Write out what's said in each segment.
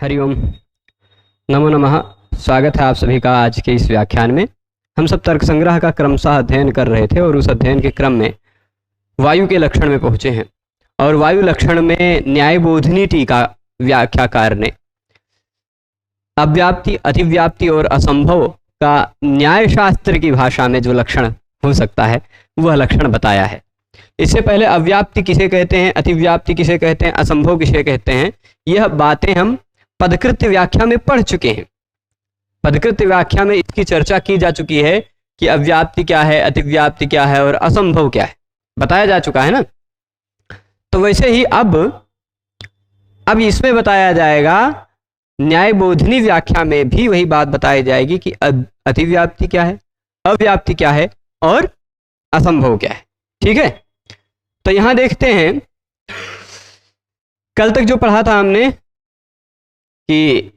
हरिओम, नमो नमः। स्वागत है आप सभी का आज के इस व्याख्यान में। हम सब तर्क संग्रह का क्रमशः अध्ययन कर रहे थे और उस अध्ययन के क्रम में वायु के लक्षण में पहुँचे हैं और वायु लक्षण में न्यायबोधिनी टीका व्याख्याकार ने अव्याप्ति, अतिव्याप्ति और असंभव का न्यायशास्त्र की भाषा में जो लक्षण हो सकता है वह लक्षण बताया है। इससे पहले अव्याप्ति किसे कहते हैं, अतिव्याप्ति किसे कहते हैं, असंभव किसे कहते हैं, यह बातें हम पदकृत्य व्याख्या में पढ़ चुके हैं। पदकृत्य व्याख्या में इसकी चर्चा की जा चुकी है कि अव्याप्ति क्या है, अतिव्याप्ति क्या है और असंभव क्या है, बताया जा चुका है ना। तो वैसे ही अब इसमें बताया जाएगा, न्यायबोधिनी व्याख्या में भी वही बात बताई जाएगी कि अतिव्याप्ति क्या है, अव्याप्ति क्या है और असंभव क्या है। ठीक है, तो यहां देखते हैं, कल तक जो पढ़ा था हमने कि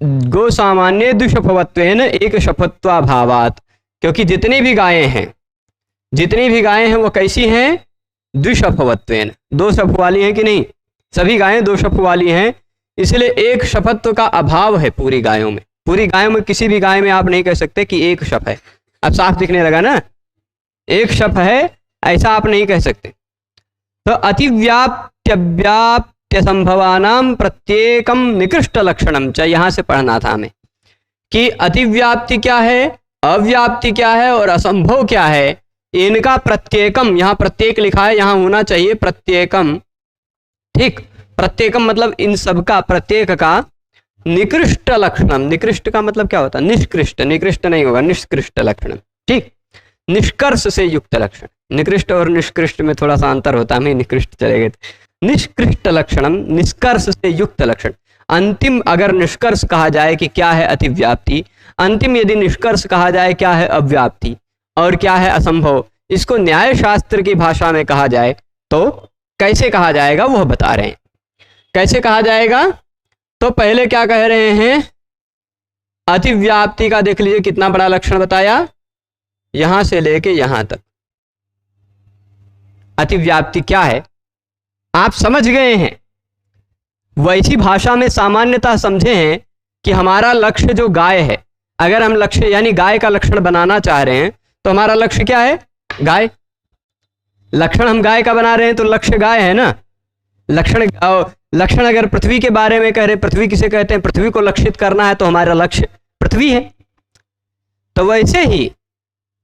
गो सामान्य द्विशफवत्वेन एक शफत्वाभावात्, क्योंकि जितनी भी गायें हैं वो कैसी हैं, द्विशफवत्वेन, दो शफ वाली हैं कि नहीं, सभी गायें दो शफ वाली हैं, इसलिए एक शफत्व का अभाव है पूरी गायों में। पूरी गायों में किसी भी गाय में आप नहीं कह सकते कि एक शफ है। अब साफ दिखने लगा ना, एक शफ है ऐसा आप नहीं कह सकते। तो अतिव्याप्त्यव्याप्त्य संभवानाम प्रत्येकम निकृष्ट लक्षणम च, यहां से पढ़ना था हमें कि अतिव्याप्ति क्या है, अव्याप्ति क्या है और असंभव क्या है, इनका प्रत्येकम, यहां प्रत्येक लिखा है, यहां होना चाहिए प्रत्येकम। ठीक, प्रत्येकम मतलब इन सबका, प्रत्येक का निकृष्ट लक्षणम। निकृष्ट का मतलब क्या होता है, निष्कृष्ट, निकृष्ट नहीं होगा, निष्कृष्ट लक्षणम। ठीक, निष्कर्ष से युक्त लक्षण। निकृष्ट और निष्कृष्ट में थोड़ा सा अंतर होता है, हमें निकृष्ट चलेगा। निष्कृष्ट लक्षणम, निष्कर्ष से युक्त लक्षण। अंतिम अगर निष्कर्ष कहा जाए कि क्या है अतिव्याप्ति, अंतिम यदि निष्कर्ष कहा जाए क्या है अव्याप्ति और क्या है असंभव, इसको न्याय शास्त्र की भाषा में कहा जाए तो कैसे कहा जाएगा वह बता रहे हैं। कैसे कहा जाएगा, तो पहले क्या कह रहे हैं, अतिव्याप्ति का देख लीजिए कितना बड़ा लक्षण बताया, यहां से लेके यहां तक। अतिव्याप्ति क्या है आप समझ गए हैं। वैसी भाषा में सामान्यतः समझे हैं कि हमारा लक्ष्य जो गाय है, अगर हम लक्ष्य यानी गाय का लक्षण बनाना चाह रहे हैं तो हमारा लक्ष्य क्या है, गाय। लक्षण हम गाय का बना रहे हैं तो लक्ष्य गाय है ना। लक्षण अगर पृथ्वी के बारे में कह रहे, पृथ्वी किसे कहते हैं, पृथ्वी को लक्षित करना है तो हमारा लक्ष्य पृथ्वी है। तो वैसे ही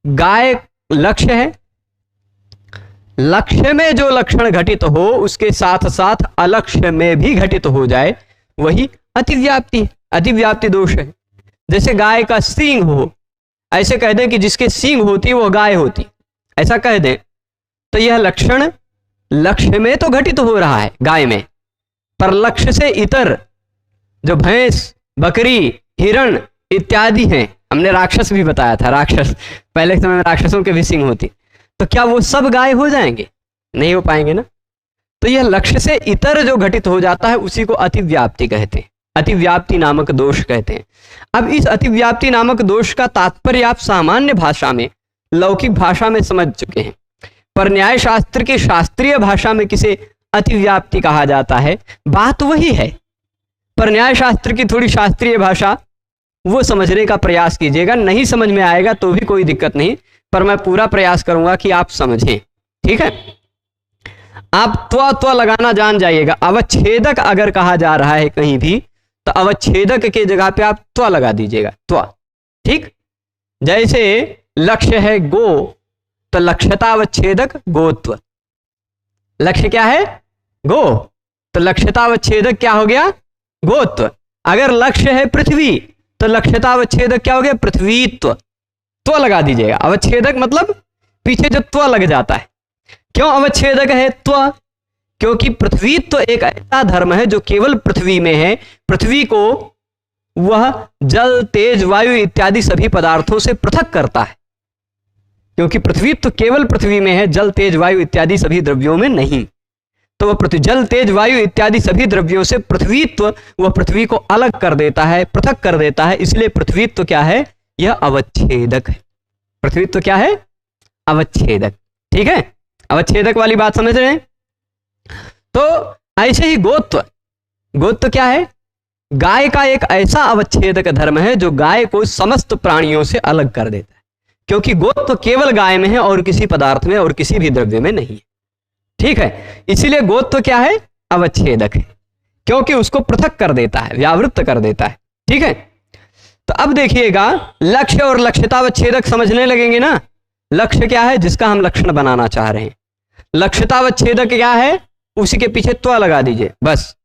गाय लक्ष्य है। लक्ष्य में जो लक्षण घटित हो उसके साथ साथ अलक्ष्य में भी घटित हो जाए, वही अतिव्याप्ति, अतिव्याप्ति दोष है। जैसे गाय का सींग हो, ऐसे कह दें कि जिसके सींग होती वो गाय होती, ऐसा कह दें तो यह लक्षण लक्ष्य में तो घटित हो रहा है गाय में, पर लक्ष्य से इतर जो भैंस, बकरी, हिरण इत्यादि हैं, हमने राक्षस भी बताया था, राक्षस पहले समय में राक्षसों के भी सींग होती, तो क्या वो सब गाय हो जाएंगे, नहीं हो पाएंगे ना। तो यह लक्ष्य से इतर जो घटित हो जाता है उसी को अतिव्याप्ति कहते हैं, अतिव्याप्ति नामक दोष कहते हैं। अब इस अतिव्याप्ति नामक दोष का तात्पर्य आप सामान्य भाषा में, लौकिक भाषा में समझ चुके हैं, पर न्याय शास्त्र की शास्त्रीय भाषा में किसे अतिव्याप्ति कहा जाता है, बात वही है, पर न्याय शास्त्र की थोड़ी शास्त्रीय भाषा वो समझने का प्रयास कीजिएगा। नहीं समझ में आएगा तो भी कोई दिक्कत नहीं, पर मैं पूरा प्रयास करूंगा कि आप समझें। ठीक है, आप त्व लगाना जान जाइएगा। अवच्छेदक अगर कहा जा रहा है कहीं भी तो अवच्छेदक के जगह पे आप त्व लगा दीजिएगा, त्व। ठीक, जैसे लक्ष्य है गो तो लक्ष्यतावच्छेदक गोत्व। लक्ष्य क्या है, गो, तो लक्ष्यतावच्छेदक क्या हो गया, गोत्व। अगर लक्ष्य है पृथ्वी तो लक्ष्यतावच्छेदक क्या हो गया, पृथ्वीत्व। त्व लगा दीजिएगा। अवच्छेदक मतलब पीछे जो त्व लग जाता है। क्यों अवच्छेदक है त्व, क्योंकि पृथ्वीत्व एक ऐसा धर्म है जो केवल पृथ्वी में है। पृथ्वी को वह जल, तेज, वायु इत्यादि सभी पदार्थों से पृथक करता है, क्योंकि पृथ्वीत्व केवल पृथ्वी में है, जल, तेज, वायु इत्यादि सभी द्रव्यों में नहीं। तो वह जल, तेज, वायु इत्यादि सभी द्रव्यों से पृथ्वीत्व वह पृथ्वी को अलग कर देता है, पृथक कर देता है। इसलिए पृथ्वीत्व क्या है, यह अवच्छेदक है। पृथ्वीत्व क्या है, अवच्छेदक। ठीक है, अवच्छेदक वाली बात समझ रहे हैं। तो ऐसे ही गोत्व, गोत्र क्या है? गाय का एक ऐसा अवच्छेदक धर्म है जो गाय को समस्त प्राणियों से अलग कर देता है, क्योंकि गोत्र केवल गाय में है और किसी पदार्थ में और किसी भी द्रव्य में नहीं है। ठीक है, इसीलिए गोत्र क्या है? अवच्छेदक है, क्योंकि उसको पृथक कर देता है, व्यावृत्त कर देता है। ठीक है, तो अब देखिएगा, लक्ष्य और लक्ष्यतावच्छेदक समझने लगेंगे ना। लक्ष्य क्या है? जिसका हम लक्षण बनाना चाह रहे हैं। लक्ष्यतावच्छेदक क्या है? उसी के पीछे त्व लगा दीजिए बस।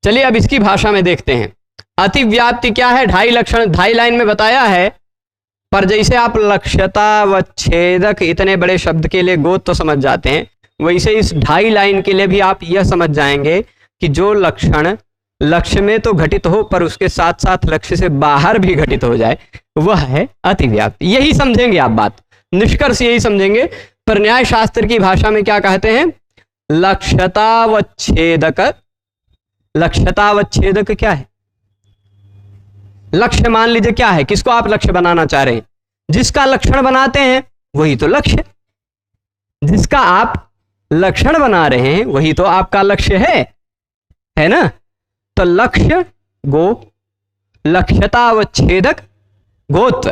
चलिए अब इसकी भाषा में देखते हैं। अतिव्याप्ति क्या है? 2.5 लक्षण 2.5 लाइन में बताया है, पर जैसे आप लक्ष्यतावच्छेदक इतने बड़े शब्द के लिए गोत्र समझ जाते हैं, वैसे इस 2.5 लाइन के लिए भी आप यह समझ जाएंगे कि जो लक्षण लक्ष्य में तो घटित हो पर उसके साथ साथ लक्ष्य से बाहर भी घटित हो जाए, वह है अतिव्याप्ति। यही समझेंगे आप बात, निष्कर्ष यही समझेंगे। पर न्याय शास्त्र की भाषा में क्या कहते हैं? लक्ष्यतावच्छेदक। लक्ष्यतावच्छेदक क्या है? लक्ष्य मान लीजिए क्या है, किसको आप लक्ष्य बनाना चाह रहे हैं? जिसका लक्षण बनाते हैं वही तो लक्ष्य। जिसका आप लक्षण बना रहे हैं वही तो आपका लक्ष्य है ना। तो लक्ष्य गो, लक्ष्यतावच्छेदक गोत्व।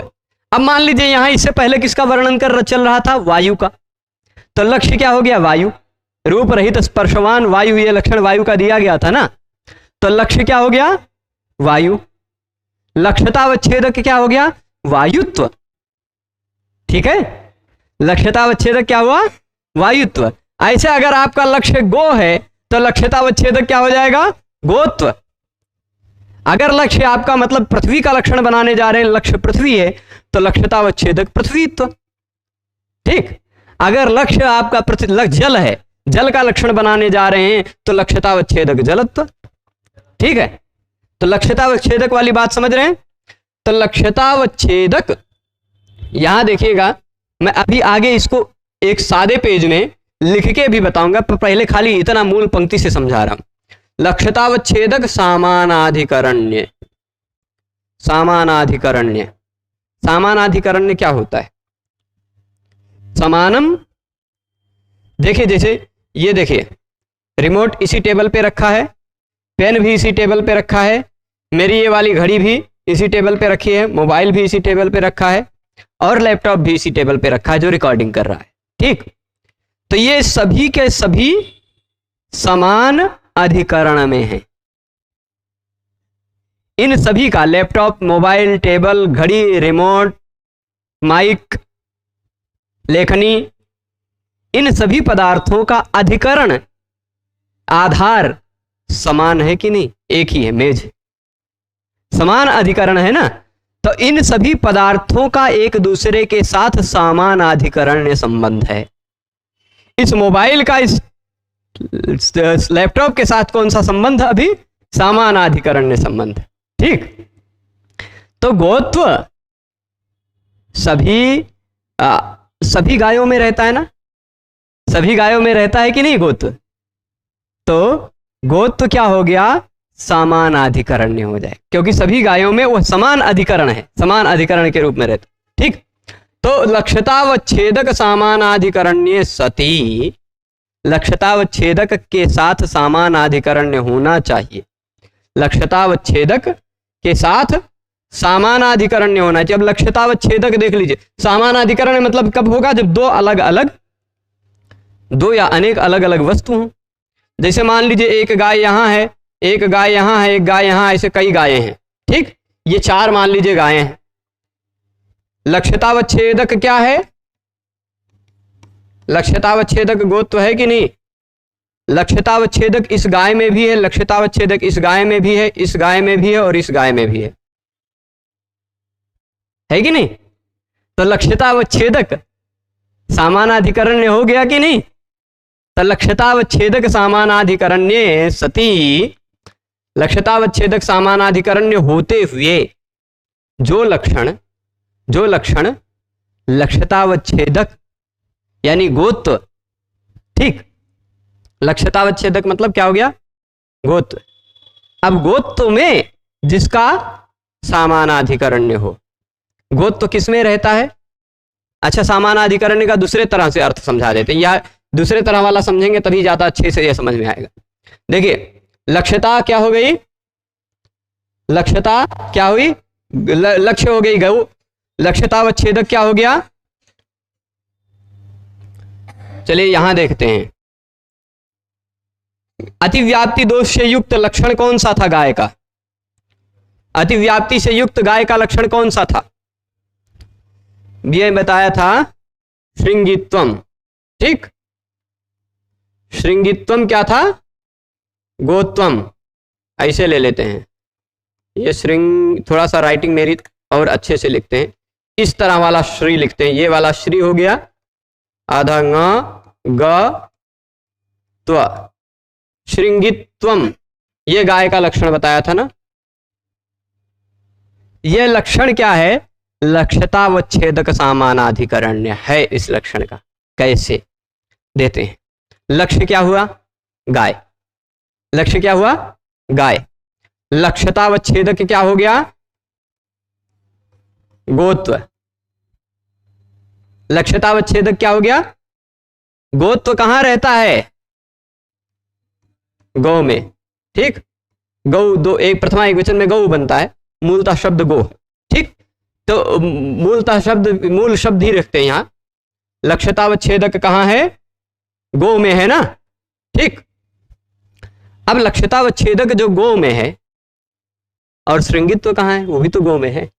अब मान लीजिए यहां इससे पहले किसका वर्णन कर चल रहा था? वायु का। तो लक्ष्य क्या हो गया? वायु। रूप रहित स्पर्शवान वायु, ये लक्षण वायु का दिया गया था ना। तो लक्ष्य क्या हो गया? वायु। लक्ष्यतावच्छेदक क्या हो गया? वायुत्व। ठीक है, लक्ष्यतावच्छेदक क्या हुआ? वायुत्व। ऐसे अगर आपका लक्ष्य गो है तो लक्ष्यतावच्छेदक क्या हो जाएगा? गोत्व। अगर लक्ष्य आपका मतलब पृथ्वी का लक्षण बनाने जा रहे हैं, लक्ष्य पृथ्वी है, तो लक्ष्यतावच्छेदक पृथ्वीत्व। ठीक, अगर लक्ष्य आपका जल है, जल का लक्षण बनाने जा रहे हैं, तो लक्ष्यतावच्छेदक जलत्व। ठीक है, तो लक्ष्यतावच्छेदक वाली बात समझ रहे हैं। तो लक्ष्यतावच्छेदक, यहां देखिएगा, मैं अभी आगे इसको एक सादे पेज में लिख के भी बताऊंगा, पर पहले खाली इतना मूल पंक्ति से समझा रहा हूं। लक्ष्यतावच्छेदक सामानाधिकरण्य। सामानाधिकरण्य, सामानाधिकरण्य क्या होता है? समानम, देखिए जैसे ये देखिए, रिमोट इसी टेबल पे रखा है, पेन भी इसी टेबल पे रखा है, मेरी ये वाली घड़ी भी इसी टेबल पे रखी है, मोबाइल भी इसी टेबल पे रखा है, और लैपटॉप भी इसी टेबल पे रखा है जो रिकॉर्डिंग कर रहा है। ठीक, तो ये सभी के सभी समान अधिकरण में है। इन सभी का, लैपटॉप, मोबाइल, टेबल, घड़ी, रिमोट, माइक, लेखनी, इन सभी पदार्थों का अधिकरण, आधार समान है कि नहीं? एक ही है, मेज। समान अधिकरण है ना। तो इन सभी पदार्थों का एक दूसरे के साथ समानाधिकरण्य संबंध है। इस मोबाइल का इस लैपटॉप के साथ कौन सा संबंध? अभी समानाधिकरण्य संबंध। ठीक, तो गोत्व सभी गायों में रहता है ना। सभी गायों में रहता है कि नहीं गोत्व? तो गोत्व क्या हो गया? समानाधिकरण्य हो जाए, क्योंकि सभी गायों में वो समान अधिकरण है, समान अधिकरण के रूप में रहता। ठीक, तो लक्ष्यतावच्छेदक समानाधिकरण्य सती, लक्ष्यतावच्छेदक के साथ समानाधिकरण्य होना चाहिए। लक्ष्यतावच्छेदक के साथ समानाधिकरण्य होना चाहिए। अब लक्ष्यतावच्छेदक देख लीजिए, समानाधिकरण मतलब कब होगा? जब दो अलग अलग, दो या अनेक अलग अलग वस्तु हों। जैसे मान लीजिए एक गाय यहां है, एक गाय यहां है, एक गाय यहां, ऐसे कई गायें हैं। ठीक, ये 4 मान लीजिए गायें हैं। लक्ष्यतावच्छेदक क्या है? लक्ष्यतावच्छेदक गोत्व है कि नहीं? लक्ष्यतावच्छेदक इस गाय में भी है, लक्ष्यतावच्छेदक इस गाय में भी है, इस गाय में भी है, और इस गाय में भी है कि नहीं? तो लक्ष्यतावच्छेदक समानाधिकरण्य हो गया कि नहीं? तो लक्ष्यतावच्छेदक समानाधिकरण्य सती, लक्ष्यतावच्छेदक समानाधिकरण्य होते हुए जो लक्षण लक्ष्यतावच्छेदक यानी गोत्व। ठीक, लक्ष्यतावच्छेदक मतलब क्या हो गया? गोत्व। अब गोत्व में जिसका समानाधिकरण्य हो, गोत्व किस में रहता है? अच्छा, समानाधिकरण्य का दूसरे तरह से अर्थ समझा देते हैं, या दूसरे तरह वाला समझेंगे तभी ज्यादा अच्छे से यह समझ में आएगा। देखिए, लक्ष्यता क्या हो गई, लक्ष्यता क्या हुई, लक्ष्य हो गई गौ, लक्ष्यतावच्छेदक क्या हो गया। चलिए यहां देखते हैं, अतिव्याप्ति दोष से युक्त लक्षण कौन सा था गाय का, अतिव्याप्ति से युक्त गाय का लक्षण कौन सा था, ये बताया था श्रृंगित्वम। ठीक, श्रृंगित्वम क्या था, गोत्वम, ऐसे ले लेते हैं। ये श्रृंग, थोड़ा सा राइटिंग मेरी और अच्छे से लिखते हैं, इस तरह वाला श्री लिखते हैं, ये वाला श्री हो गया, आधा ग त्व, श्रृंगित्वम, ये गाय का लक्षण बताया था ना। ये लक्षण क्या है, लक्ष्यतावच्छेदक सामानाधिकरण्य है इस लक्षण का। कैसे देते हैं, लक्ष्य क्या हुआ, गाय, लक्ष्य क्या हुआ, गाय, लक्ष्यतावच्छेदक क्या हो गया, गोत्व, लक्ष्यतावच्छेदक क्या हो गया, गोत्व कहां रहता है, गौ में। ठीक, गौ दो, एक प्रथमा एक वचन में गौ बनता है, मूलतः शब्द गो। ठीक, तो मूलतः शब्द, मूल शब्द ही रखते हैं यहां, लक्ष्यतावच्छेदक कहां है, गो में है ना। ठीक, अब लक्ष्यतावच्छेदक जो गो में है और श्रृंगित्व कहां है, वो भी तो गो में है,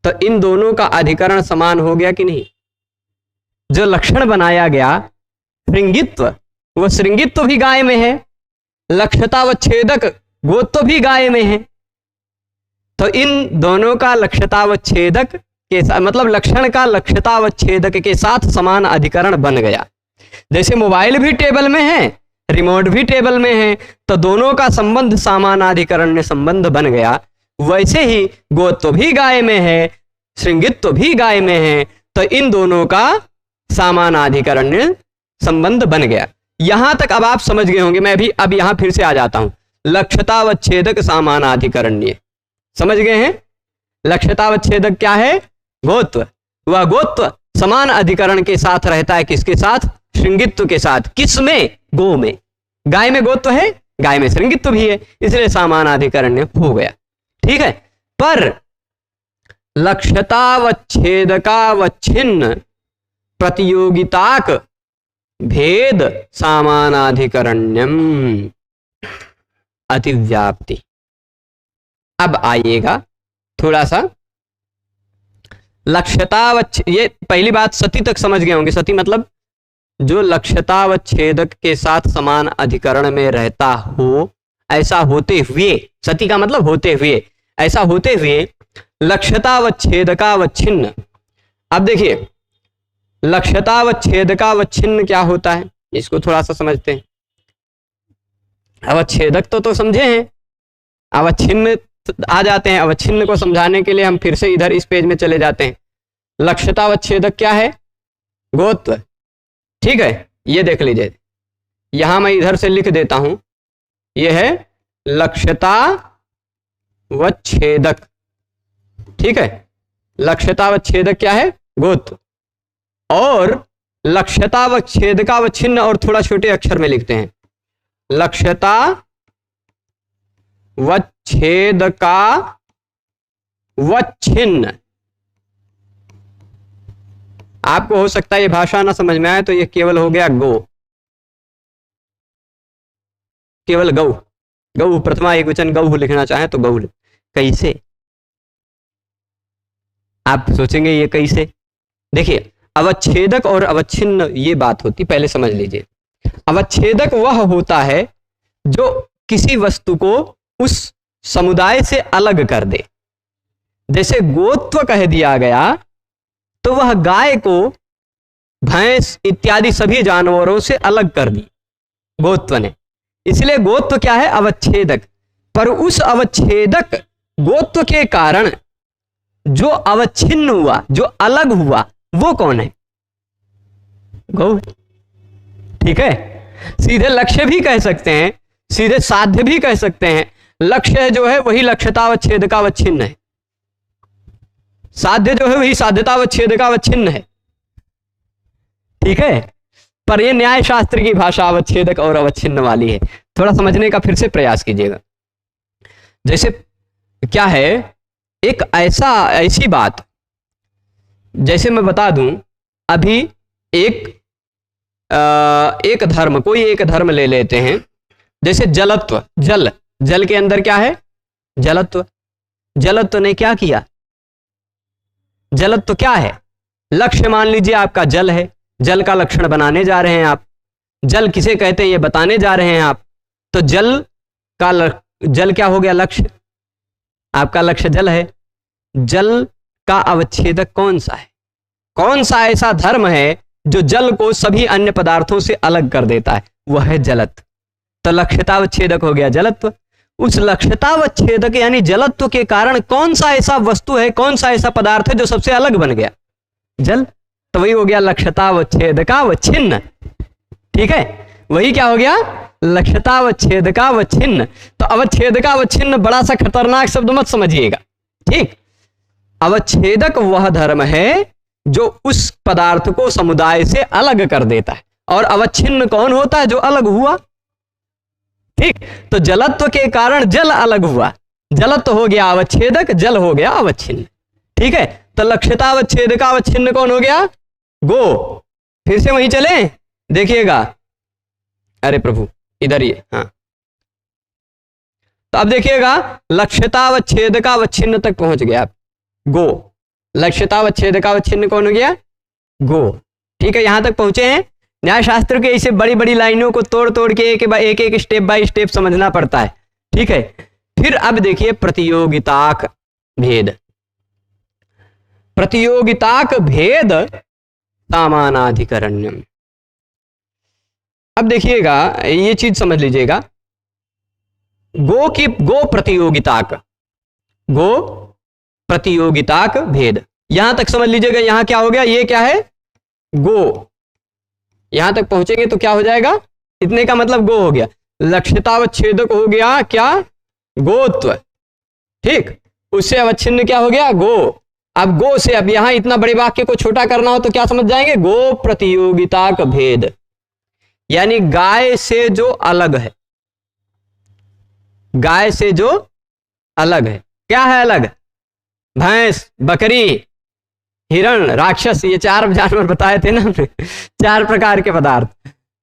तो इन दोनों का अधिकरण समान हो गया कि नहीं। जो लक्षण बनाया गया श्रृंगित्व, वो श्रृंगित्व भी गाय में है, लक्ष्यतावच्छेदक गोत्व भी गाय में है, तो इन दोनों का लक्ष्यतावच्छेदक के साथ, मतलब लक्षण का लक्ष्यतावच्छेदक के साथ समान अधिकरण बन गया। जैसे मोबाइल भी टेबल में है, रिमोट भी टेबल में है, तो दोनों का संबंध समानाधिकरण्य संबंध बन गया। वैसे ही गोत्व भी गाय में है, श्रृंगित्व भी गाय में है, तो इन दोनों का समानाधिकरण्य संबंध बन गया। यहां तक अब आप समझ गए होंगे, मैं भी अब यहां फिर से आ जाता हूं, लक्ष्यतावच्छेदक समानाधिकरण्य, समझ गए हैं। लक्ष्यतावच्छेदक क्या है, गोत्व, वह गोत्व समान अधिकरण के साथ रहता है, किसके साथ, श्रृंगित्व के साथ। किस में, गो में। गाय में गोत्व है, गाय में श्रृंगित्व भी है, इसलिए समानाधिकरण्य हो गया। ठीक है, पर लक्ष्यतावच्छेदकावच्छिन्न प्रतियोगिताक भेद सामानाधिकरण्यम अतिव्याप्ति। अब आइएगा थोड़ा सा ये पहली बात सती तक समझ गए होंगे। सती मतलब जो लक्ष्यतावच्छेदक के साथ समान अधिकरण में रहता हो, ऐसा होते हुए, सती का मतलब होते हुए, ऐसा होते हुए लक्ष्यतावच्छेदकावच्छिन्न। अब देखिए लक्ष्यतावच्छेदकावच्छिन्न क्या होता है, इसको थोड़ा सा समझते हैं। अवच्छेदक तो समझे हैं, अवच्छिन्न आ जाते हैं। अवच्छिन्न को समझाने के लिए हम फिर से इधर इस पेज में चले जाते हैं। लक्ष्यतावच्छेदक क्या है, गोत्व। ठीक है, ये देख लीजिए, यहां मैं इधर से लिख देता हूं, ये है लक्ष्यतावच्छेदक। ठीक है, लक्ष्यतावच्छेदक क्या है, गोत्व। और लक्ष्यतावच्छेदकावच्छिन्न और थोड़ा छोटे अक्षर में लिखते हैं, लक्ष्यतावच्छेदकावच्छिन्न। आपको हो सकता है ये भाषा ना समझ में आए, तो ये केवल हो गया गो, केवल गौ। गौ प्रथमा एक वचन गौ लिखना चाहे तो गौ। कैसे, आप सोचेंगे ये कैसे। देखिए अवच्छेदक और अवच्छिन्न ये बात होती, पहले समझ लीजिए। अवच्छेदक वह होता है जो किसी वस्तु को उस समुदाय से अलग कर दे। जैसे गोत्व कह दिया गया तो वह गाय को भैंस इत्यादि सभी जानवरों से अलग कर दी गोत्व ने, इसलिए गोत्व क्या है, अवच्छेदक। पर उस अवच्छेदक गोत्व के कारण जो अवच्छिन्न हुआ, जो अलग हुआ, वो कौन है, गौ। ठीक है, सीधे लक्ष्य भी कह सकते हैं, सीधे साध्य भी कह सकते हैं। लक्ष्य जो है वही लक्ष्यतावच्छेदकावच्छिन्न है, साध्य जो है वही साध्यतावच्छेदकावच्छिन्न है। ठीक है, पर ये न्याय शास्त्र की भाषा अवच्छेदक और अवच्छिन्न वाली है। थोड़ा समझने का फिर से प्रयास कीजिएगा। जैसे क्या है, एक ऐसी बात, जैसे मैं बता दूं, अभी एक धर्म, कोई एक धर्म ले लेते हैं, जैसे जलत्व, जल के अंदर क्या है, जलत्व ने क्या किया, जलत्व क्या है, लक्ष्य मान लीजिए आपका जल है, जल का लक्षण बनाने जा रहे हैं आप, जल किसे कहते हैं ये बताने जा रहे हैं आप, तो जल क्या हो गया, लक्ष्य, आपका लक्ष्य जल है। जल का अवच्छेदक कौन सा है, कौन सा ऐसा धर्म है जो जल को सभी अन्य पदार्थों से अलग कर देता है, वह है जलत्व। तो लक्ष्यतावच्छेदक हो गया जलत्व। उस लक्ष्यतावच्छेदक यानी जलत्व के कारण कौन सा ऐसा वस्तु है, कौन सा ऐसा पदार्थ है जो सबसे अलग बन गया, जल। तो वही हो गया लक्ष्यतावच्छेदकावच्छिन्न। ठीक है, वही क्या हो गया, लक्ष्यतावच्छेदकावच्छिन्न। तो अवच्छेदकावच्छिन्न बड़ा सा खतरनाक शब्द मत समझिएगा, ठीक। अवच्छेदक वह धर्म है जो उस पदार्थ को समुदाय से अलग कर देता है, और अवच्छिन्न कौन होता है, जो अलग हुआ, ठीक। तो जलत्व के कारण जल अलग हुआ, जलत्व हो गया अवच्छेदक, जल हो गया अवच्छिन्न, ठीक है। तो लक्ष्यतावच्छेदकावच्छिन्न कौन हो गया, गो। फिर से वहीं चले, देखिएगा, अरे प्रभु इधर ही, हाँ। तो अब देखिएगा, लक्ष्यतावच्छेदकावच्छिन्न तक पहुंच गया आप, गो। लक्ष्यतावच्छेदकावच्छिन्न कौन हो गया, गो, ठीक है। यहां तक पहुंचे हैं। न्याय शास्त्र के ऐसे बड़ी बड़ी लाइनों को तोड़ तोड़ के एक स्टेप बाय स्टेप समझना पड़ता है, ठीक है। फिर अब देखिए प्रतियोगिताक भेद, प्रतियोगिताक भेद सामानाधिकरण्यम। अब देखिएगा, ये चीज समझ लीजिएगा, गो प्रतियोगिताक भेद, यहां तक समझ लीजिएगा। यहां क्या हो गया, ये क्या है, गो। यहां तक पहुंचेंगे तो क्या हो जाएगा, इतने का मतलब गो हो गया। लक्ष्यतावच्छेदक हो गया क्या, गोत्व, ठीक। उससे अवच्छिन्न क्या हो गया, गो। अब गो से, अब यहां इतना बड़े वाक्य को छोटा करना हो तो क्या समझ जाएंगे, गो प्रतियोगिताक भेद, यानी गाय से जो अलग है, गाय से जो अलग है, क्या है अलग, भैंस, बकरी, हिरण, राक्षस, ये 4 जानवर बताए थे ना हमने, 4 प्रकार के पदार्थ।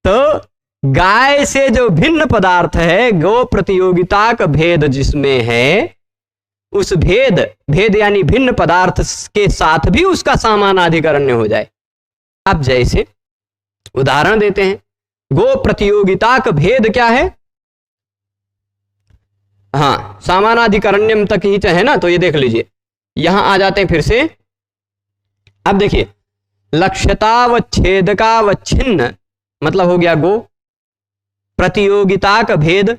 तो गाय से जो भिन्न पदार्थ है, गो प्रतियोगिताक भेद जिसमें है, उस भेद यानी भिन्न पदार्थ के साथ भी उसका सामानाधिकरण्य हो जाए। अब जैसे उदाहरण देते हैं, गो प्रतियोगिताक भेद क्या है, हाँ, सामानाधिकरण्यम तक ही है ना, तो ये देख लीजिए, यहां आ जाते हैं फिर से। अब देखिए, लक्ष्यतावच्छेदकावच्छिन्न मतलब हो गया गो, प्रतियोगिताक भेद,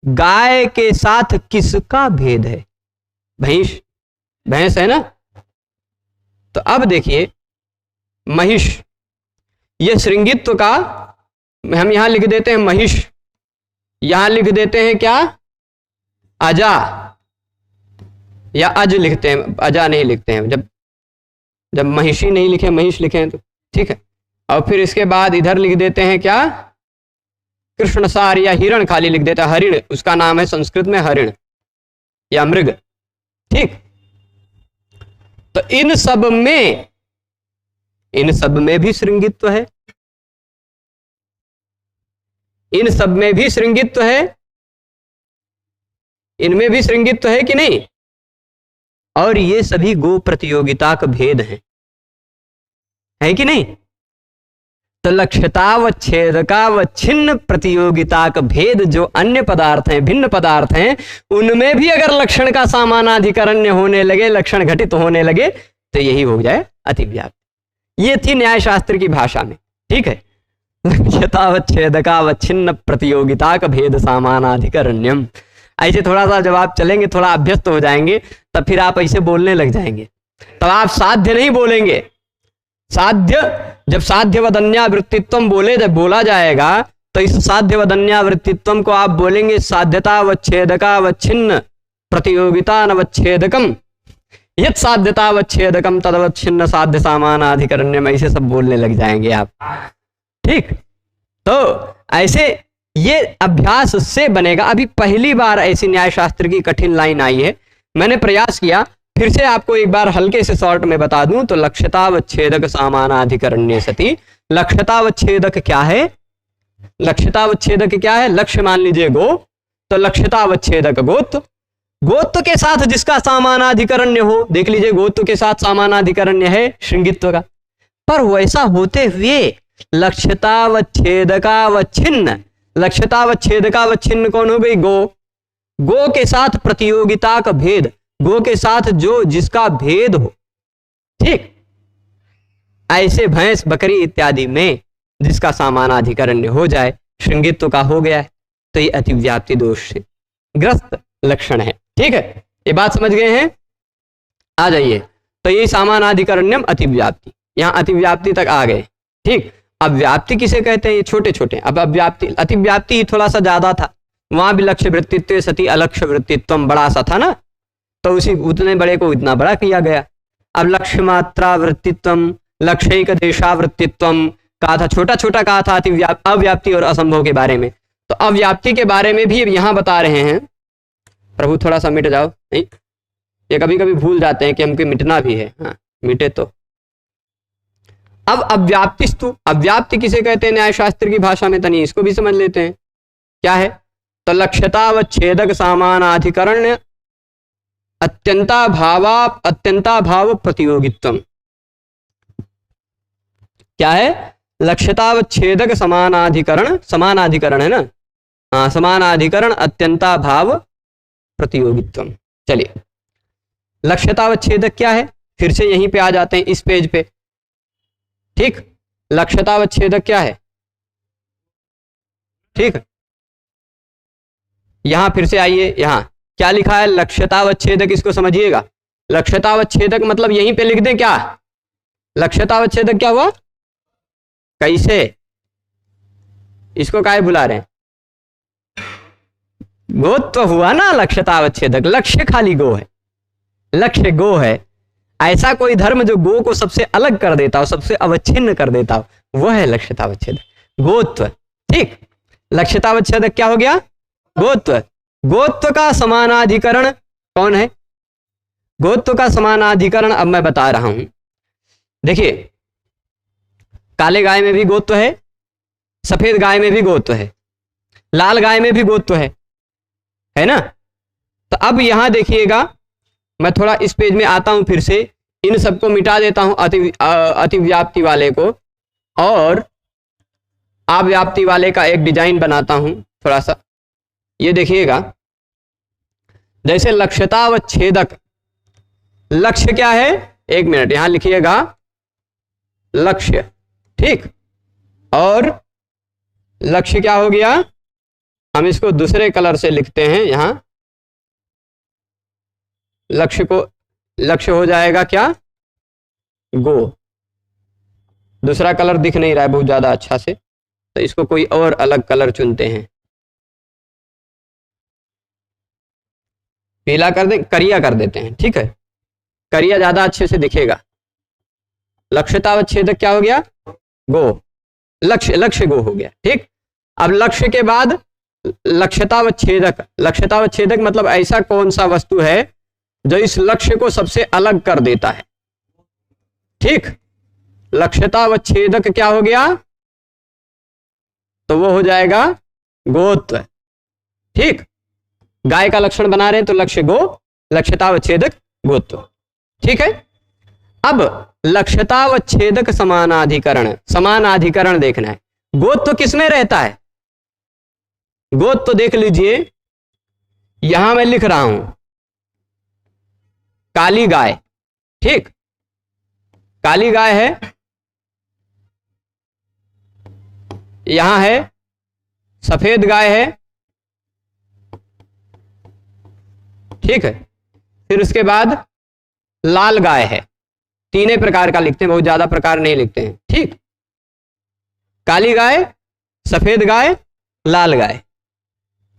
गाय के साथ किसका भेद है, भैंस है ना। तो अब देखिए, महिष, ये श्रृंगित्व का हम यहां लिख देते हैं महिष, यहां लिख देते हैं क्या, अजा, या अज लिखते हैं, अजा नहीं लिखते हैं, जब महिषी नहीं लिखे, महिष लिखे हैं तो ठीक है। और फिर इसके बाद इधर लिख देते हैं क्या, कृष्णसार, या हिरण खाली लिख देता है, हरिण, उसका नाम है संस्कृत में हरिण या मृग, ठीक। तो इन सब में भी श्रृंगित्व है, इन सब में भी श्रृंगित्व है, इनमें भी श्रृंगित्व है कि नहीं, और ये सभी गो प्रतियोगिता का भेद है कि नहीं। तो लक्ष्यतावच्छेदकावच्छिन्न प्रतियोगिता का भेद जो अन्य पदार्थ हैं, भिन्न पदार्थ हैं, उनमें भी अगर लक्षण का सामानाधिकरण्य होने लगे, लक्षण घटित होने लगे, तो यही हो जाए अतिव्याप्ति। ये थी न्याय शास्त्र की भाषा में, ठीक है। लक्ष्यतावच्छेदकावच्छिन्न प्रतियोगिता का भेद सामानाधिकरण्यम। ऐसे थोड़ा सा जब आप चलेंगे, थोड़ा अभ्यस्त हो जाएंगे, तब फिर आप ऐसे बोलने लग जाएंगे। तब आप साध्य नहीं बोलेंगे, साध्य, जब साध्यवदन्यावृत्तित्वम बोले, जब बोला जाएगा, तो इस साध्यवदन्यावृत्तित्वम को आप बोलेंगे साध्यतावच्छेदकावच्छिन्न प्रतियोगितानवच्छेदकम यत् साध्यतावच्छेदकम तदवच्छिन्न साध्य सामानाधिकरण्यम, ऐसे सब बोलने लग जाएंगे आप, ठीक। तो ऐसे ये अभ्यास से बनेगा। अभी पहली बार ऐसी न्यायशास्त्र की कठिन लाइन आई है, मैंने प्रयास किया, फिर से आपको एक बार हल्के से शॉर्ट में बता दूं तो लक्ष्यतावच्छेदक सामानाधिकरण्य सति। लक्ष्यतावच्छेदक क्या है? लक्ष्यतावच्छेदक क्या है? लक्ष्य मान लीजिए गो, तो लक्ष्यतावच्छेदक गोत्व। गोत्व के साथ जिसका सामानाधिकरण्य हो, देख लीजिए गोत्व के साथ सामानाधिकरण्य है श्रृंगित्व का। पर वैसा होते हुए लक्ष्यतावच्छेदकावच्छिन्न, लक्ष्यतावच्छेदकावच्छिन्न कौन हो गई? गो। गो के साथ प्रतियोगिता का भेद, गो के साथ जो जिसका भेद हो, ठीक, ऐसे भैंस बकरी इत्यादि में जिसका सामानाधिकरण्य हो जाए, श्रृंगित्व का हो गया है, तो ये अतिव्याप्ति दोष से ग्रस्त लक्षण है। ठीक है, ये बात समझ गए हैं? आ जाइए, तो ये सामानाधिकरण्यम अतिव्याप्ति, यहां अतिव्याप्ति तक आ गए। ठीक, अब व्याप्ति किसे कहते हैं? ये छोटे छोटे। अब व्याप्ति, अतिव्याप्ति ही थोड़ा सा ज्यादा था, वहां भी लक्ष्य वृत्तित्व सती अलक्ष्य वृत्तित्व बड़ा सा था ना, तो उसी उतने बड़े को इतना बड़ा किया गया। अब लक्ष्य मात्रा वृत्तित्व, लक्ष्यिक देशावृत्तित्व कहा था, छोटा छोटा कहा था अव्याप्ति और असंभव के बारे में। तो अव्याप्ति के बारे में भी यहाँ बता रहे हैं। प्रभु थोड़ा सा मिट जाओ, नहीं ये कभी कभी भूल जाते हैं कि हमको मिटना भी है। हाँ मिटे तो। अब अव्याप्तिस्तु, अव्याप्ति किसे कहते हैं न्यायशास्त्र की भाषा में? तनी इसको भी समझ लेते हैं, क्या है? तो लक्ष्यतावच्छेदक सामानाधिकरण्य अत्यंताभाव प्रतियोगित्वम। क्या है? लक्ष्यतावच्छेदक समानाधिकरण, समानाधिकरण है ना? हाँ, समानाधिकरण अत्यंताभाव प्रतियोगित्वम। चलिए, लक्ष्यतावच्छेदक क्या है? फिर से यहीं पे आ जाते हैं, इस पेज पे। ठीक, लक्ष्यतावच्छेदक क्या है? ठीक, यहां फिर से आइए, यहां क्या लिखा है? लक्ष्यतावच्छेदक, इसको समझिएगा। लक्ष्यतावच्छेदक मतलब यहीं पे लिख दें क्या? लक्ष्यतावच्छेदक क्या हुआ? कैसे? इसको काहे बुला रहे हैं? गोत्व हुआ ना लक्ष्यतावच्छेदक। लक्ष्य खाली गो है, लक्ष्य गो है। ऐसा कोई धर्म जो गो को सबसे अलग कर देता हो, सबसे अवच्छिन्न कर देता हो, वह है लक्ष्यतावच्छेदक, गोत्व। ठीक, लक्ष्यतावच्छेदक क्या हो गया? गोत्व। गोत्व का समानाधिकरण कौन है? गोत्व का समानाधिकरण अब मैं बता रहा हूं। देखिए, काले गाय में भी गोत्व है, सफेद गाय में भी गोत्व है, लाल गाय में भी गोत्व है ना? तो अब यहां देखिएगा, मैं थोड़ा इस पेज में आता हूं, फिर से इन सबको मिटा देता हूं, अतिव्याप्ति वाले को, और अव्याप्ति वाले का एक डिजाइन बनाता हूं थोड़ा सा। ये देखिएगा, जैसे लक्ष्यतावच्छेदक, लक्ष्य क्या है? एक मिनट, यहां लिखिएगा लक्ष्य। ठीक, और लक्ष्य क्या हो गया? हम इसको दूसरे कलर से लिखते हैं यहां। लक्ष्य को, लक्ष्य हो जाएगा क्या? गो। दूसरा कलर दिख नहीं रहा है बहुत ज्यादा अच्छा से, तो इसको कोई और अलग कलर चुनते हैं। पीला कर दें, करिया कर देते हैं। ठीक है, करिया ज्यादा अच्छे से दिखेगा। लक्ष्यतावच्छेदक क्या हो गया? गो। लक्ष्य, लक्ष्य गो हो गया। ठीक, अब लक्ष्य के बाद लक्ष्यतावच्छेदक। लक्ष्यतावच्छेदक मतलब ऐसा कौन सा वस्तु है जो इस लक्ष्य को सबसे अलग कर देता है। ठीक, लक्ष्यतावच्छेदक क्या हो गया? तो वो हो जाएगा गोत्व। ठीक, गाय का लक्षण बना रहे हैं तो लक्ष्य गो, लक्ष्यतावच्छेदक गोत्व। ठीक है, अब लक्ष्यतावच्छेदक समानाधिकरण, समानाधिकरण देखना है। गोत्व किसमें रहता है? गोत्व देख लीजिए, यहां मैं लिख रहा हूं काली गाय। ठीक, काली गाय है, यहां है सफेद गाय है। ठीक है, फिर उसके बाद लाल गाय है। तीन प्रकार का लिखते हैं, बहुत ज्यादा प्रकार नहीं लिखते हैं। ठीक, काली गाय, सफेद गाय, लाल गाय।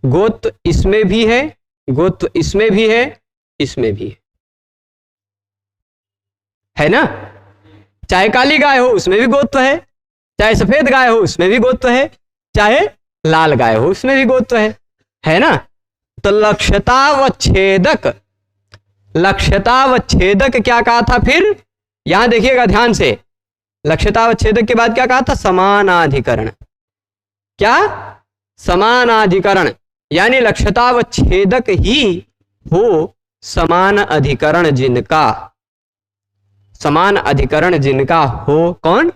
गोत्व इसमें भी है, गोत्व इसमें भी है, इसमें भी है ना? चाहे काली गाय हो उसमें भी गोत्व है, चाहे सफेद गाय हो उसमें भी गोत्व है, चाहे लाल गाय हो, उसमें भी गोत्व है ना। तो लक्ष्यतावच्छेदक, लक्ष्यतावच्छेदक क्या कहा था फिर, यहां देखिएगा ध्यान से, लक्ष्यतावच्छेदक के बाद क्या कहा था, समानाधिकरण। क्या, समानाधिकरण, यानी लक्ष्यतावच्छेदक ही हो समान अधिकरण जिनका, समान अधिकरण जिनका हो, कौन,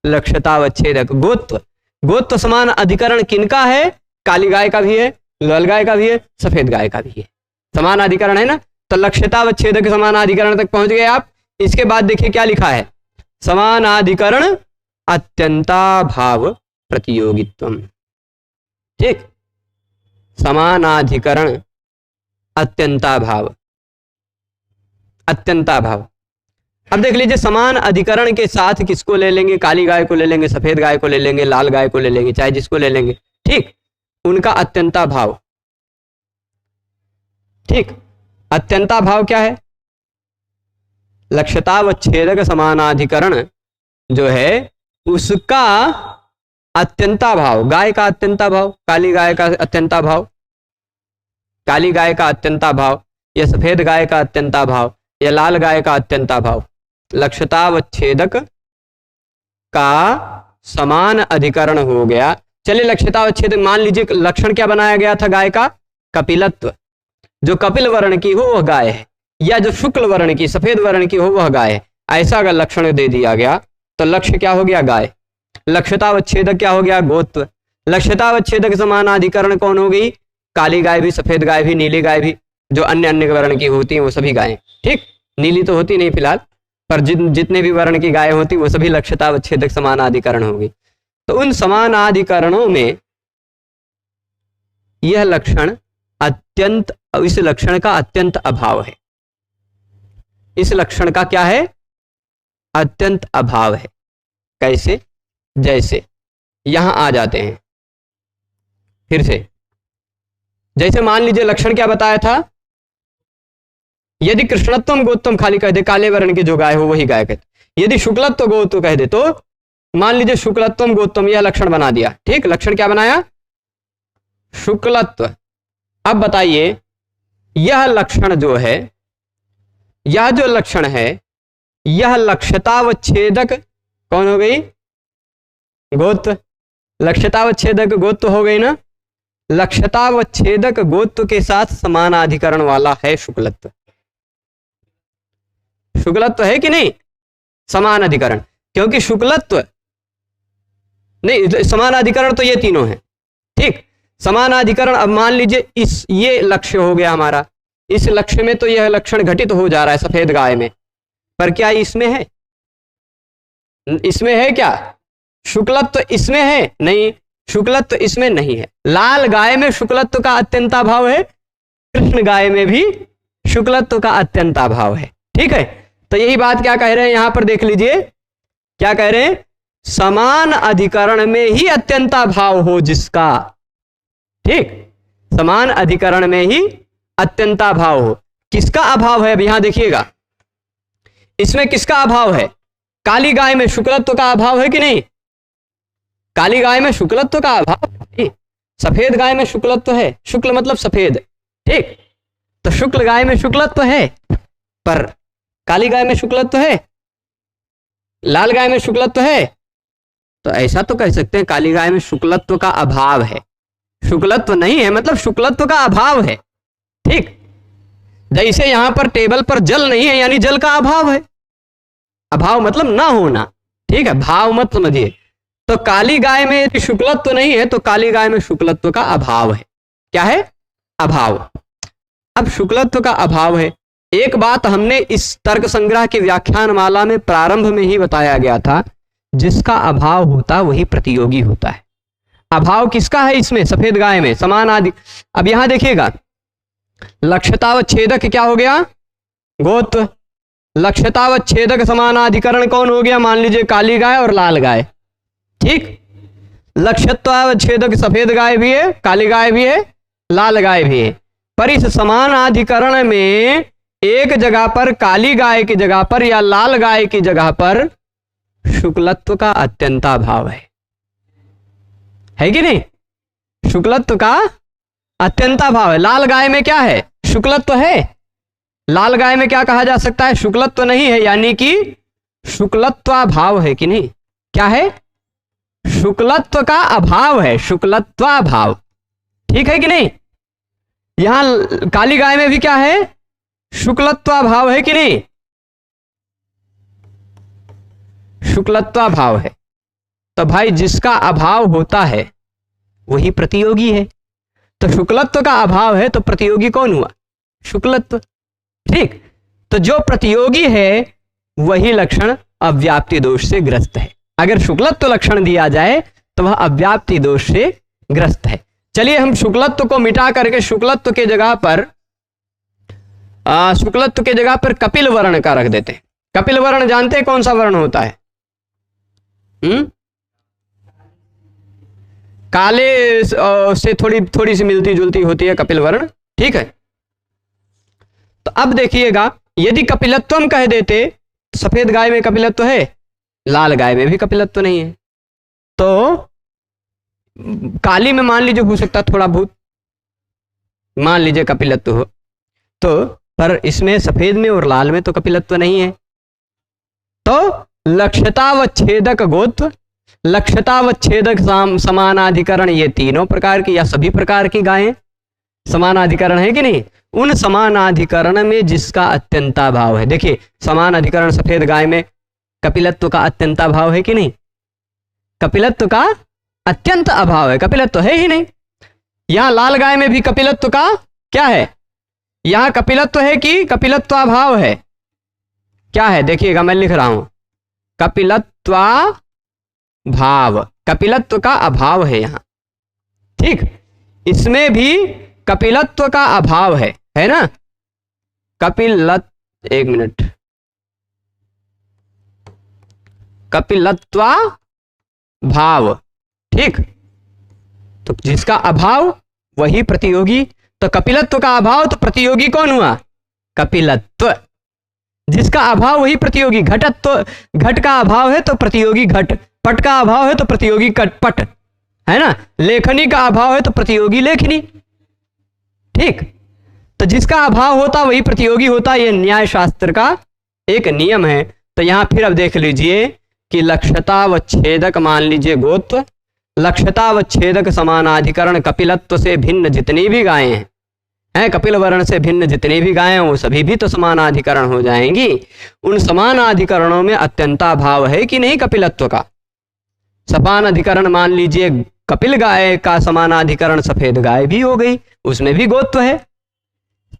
लक्ष्यतावच्छेदक। गोत्व, गोत्व समान अधिकरण किनका है, काली गाय का भी है, लाल गाय का भी है, सफेद गाय का भी है, समान अधिकरण है ना। तो लक्ष्यतावच्छेदक समानाधिकरण तक पहुंच गए आप। इसके बाद देखिए क्या लिखा है, समानाधिकरण अत्यंताभाव प्रतियोगित्वम। ठीक, समानाधिकरण अत्यंताभाव, अत्यंताभाव। अब देख लीजिए, समान अधिकरण के साथ किसको ले लेंगे, काली गाय को ले लेंगे, सफेद गाय को ले लेंगे, लाल गाय को ले लेंगे, चाहे जिसको ले लेंगे, ठीक, उनका अत्यंताभाव। ठीक, अत्यंताभाव क्या है, लक्ष्यतावच्छेदक समानाधिकरण जो है उसका अत्यंताभाव, गाय का अत्यंताभाव, काली गाय का अत्यंताभाव, काली गाय का अत्यंताभाव, या सफेद गाय का अत्यंताभाव, या लाल गाय का अत्यंताभाव, लक्ष्यतावच्छेदक का समान अधिकरण हो गया। चलिए लक्ष्यतावच्छेदक, मान लीजिए लक्षण क्या बनाया गया था गाय का, कपिलत्व, जो कपिल वर्ण की हो वह गाय है, या जो शुक्ल वर्ण की, सफेद वर्ण की हो वह गाय है। ऐसा अगर लक्षण दे दिया गया तो लक्ष्य क्या हो गया, गाय। लक्ष्यतावच्छेदक क्या हो गया, गोत्व। लक्ष्यतावच्छेदक समानाधिकरण कौन हो गई, काली गाय भी, सफेद गाय भी, नीली गाय भी, जो अन्य अन्य वर्ण की होती हैं वो सभी गायें। ठीक, नीली तो होती नहीं फिलहाल, पर जितने भी वर्ण की गायें होती वो सभी लक्ष्यतावच्छेदक समानाधिकरण होगी। तो उन समानाधिकरणों में यह लक्षण अत्यंत, इस लक्षण का अत्यंत अभाव है। इस लक्षण का क्या है, अत्यंत अभाव है। कैसे, जैसे यहां आ जाते हैं फिर से, जैसे मान लीजिए लक्षण क्या बताया था, यदि कृष्णत्वम गोत्वम खाली कह दे, काले वर्ण की जो गाय हो वही गाय कहते। यदि शुक्लत्व गोत्व कह दे तो मान लीजिए शुक्लत्वम गोत्वम, यह लक्षण बना दिया। ठीक, लक्षण क्या बनाया, शुक्लत्व। अब बताइए यह लक्षण जो है, यह जो लक्षण है, यह लक्ष्यतावच्छेदक कौन हो गई, गोत्व। लक्ष्यतावच्छेदक गोत्व हो गई ना। लक्ष्यतावच्छेदक गोत्व के साथ समानाधिकरण वाला है शुक्लत्व। शुक्लत्व है कि नहीं, समान अधिकरण, क्योंकि शुक्लत्व नहीं, समानाधिकरण तो ये तीनों है। ठीक, समानाधिकरण। अब मान लीजिए इस, ये लक्ष्य हो गया हमारा, इस लक्ष्य में तो यह लक्षण घटित हो जा रहा है सफेद गाय में, पर क्या इसमें है, इसमें है क्या, शुक्लत्व इसमें है नहीं, शुक्लत्व इसमें नहीं है। लाल गाय में शुक्लत्व का अत्यंताभाव है, कृष्ण गाय में भी शुक्लत्व का अत्यंताभाव है। ठीक है, तो यही बात क्या कह रहे हैं यहां पर, देख लीजिए क्या कह रहे हैं, समान अधिकरण में ही अत्यंताभाव हो जिसका। ठीक, समान अधिकरण में ही अत्यंताभाव हो। किसका अभाव है, अब यहां देखिएगा, इसमें किसका अभाव है, काली गाय में शुक्लत्व का अभाव है कि नहीं, काली गाय में शुक्लत्व का अभाव है। सफेद गाय में शुक्लत्व है, शुक्ल मतलब सफेद। ठीक, तो शुक्ल गाय में शुक्लत्व है, पर काली गाय में शुक्लत्व है, लाल गाय में शुक्लत्व है। तो ऐसा तो कह सकते हैं काली गाय में शुक्लत्व का अभाव है, शुक्लत्व नहीं है, मतलब शुक्लत्व का अभाव है। ठीक, जैसे यहां पर टेबल पर जल नहीं है, यानी जल का अभाव है। अभाव मतलब ना होना। ठीक है, भाव मत समझिए। तो काली गाय में यदि शुक्लत्व नहीं है तो काली गाय में शुक्लत्व का अभाव है। क्या है, अभाव। अब शुक्लत्व का अभाव है। एक बात हमने इस तर्क संग्रह की व्याख्यान माला में प्रारंभ में ही बताया गया था, जिसका अभाव होता वही प्रतियोगी होता है। अभाव किसका है इसमें, सफेद गाय में, समान आदि। अब यहां देखिएगा, लक्ष्यतावच्छेदक क्या हो गया, गोत्व। लक्ष्यतावच्छेदक समानाधिकरण कौन हो गया, मान लीजिए काली गाय और लाल गाय। ठीक, लक्ष्यतावच्छेदक सफेद गाय भी है, काली गाय भी है, लाल गाय भी है। पर इस समानाधिकरण में एक जगह पर काली गाय की जगह पर या लाल गाय की जगह पर शुक्लत्व का अत्यंताभाव है कि नहीं। शुक्लत्व का अत्यंताभाव है। लाल गाय में क्या है? शुक्लत्व है। लाल गाय में क्या कहा जा सकता है? शुक्लत्व नहीं है, यानी कि शुक्लत्वाभाव है कि नहीं? क्या है? शुक्लत्व का अभाव है, शुक्लत्वाभाव। ठीक है कि नहीं? यहां काली गाय में भी क्या है? शुक्लत्वाभाव है कि नहीं? शुक्लत्वाभाव है। तो भाई जिसका अभाव होता है वही प्रतियोगी है। तो शुक्लत्व का अभाव है तो प्रतियोगी कौन हुआ? शुक्लत्व। ठीक, तो जो प्रतियोगी है वही लक्षण अव्याप्ति दोष से ग्रस्त है। अगर शुक्लत्व लक्षण दिया जाए तो वह अव्याप्ति दोष से ग्रस्त है। चलिए हम शुक्लत्व को मिटा करके शुक्लत्व के जगह पर कपिल वर्ण का रख देते हैं। कपिल वर्ण जानते हैं कौन सा वर्ण होता है? काले से थोड़ी सी मिलती जुलती होती है कपिल वर्ण। ठीक है, तो अब देखिएगा, यदि कपिलत्वम कह देते, सफेद गाय में कपिलत्व है, लाल गाय में भी कपिलत्व नहीं है, तो काली में मान लीजिए हो सकता थोड़ा बहुत, मान लीजिए कपिलत्व हो, तो पर इसमें सफेद में और लाल में तो कपिलत्व नहीं है। तो लक्ष्यतावच्छेदक गोत्व, लक्ष्यतावच्छेदक समानाधिकरण, ये तीनों प्रकार की या सभी प्रकार की गायें समानाधिकरण है कि नहीं? उन समानाधिकरण में जिसका अत्यंताभाव है, देखिए समान अधिकरण सफेद गाय में कपिलत्व का अत्यंताभाव है कि नहीं? कपिलत्व का अत्यंत अभाव है, कपिलत्व है ही नहीं। यहां लाल गाय में भी कपिलत्व का क्या है? यहां कपिलत्व है कि कपिलत्वाभाव है? क्या है? देखिएगा मैं लिख रहा हूं, कपिलत्वाभाव, कपिलत्व का अभाव है यहां। ठीक, इसमें भी कपिलत्व का अभाव है ना? एक मिनट, कपिलत्वा भाव। ठीक, तो जिसका अभाव वही प्रतियोगी। तो कपिलत्व का अभाव तो प्रतियोगी कौन हुआ? कपिलत्व। जिसका अभाव वही प्रतियोगी। घटत्व, घट का अभाव है तो प्रतियोगी घट, पट का अभाव है तो प्रतियोगी पट, है ना? लेखनी का अभाव है तो प्रतियोगी लेखनी। ठीक, तो जिसका अभाव होता वही प्रतियोगी होता, यह न्याय शास्त्र का एक नियम है। तो यहां फिर अब देख लीजिए कि लक्ष्यतावच्छेदक मान लीजिए गोत्व, लक्ष्यतावच्छेदक समानाधिकरण कपिलत्व से भिन्न जितनी भी गायें हैं, कपिल वर्ण से भिन्न जितनी भी गायें वो सभी भी तो समानाधिकरण हो जाएंगी। उन समानाधिकरणों में अत्यंताभाव है कि नहीं कपिलत्व का? समानाधिकरण मान लीजिए कपिल गाय का समानाधिकरण सफेद गाय भी हो गई, उसमें भी गोत्व है।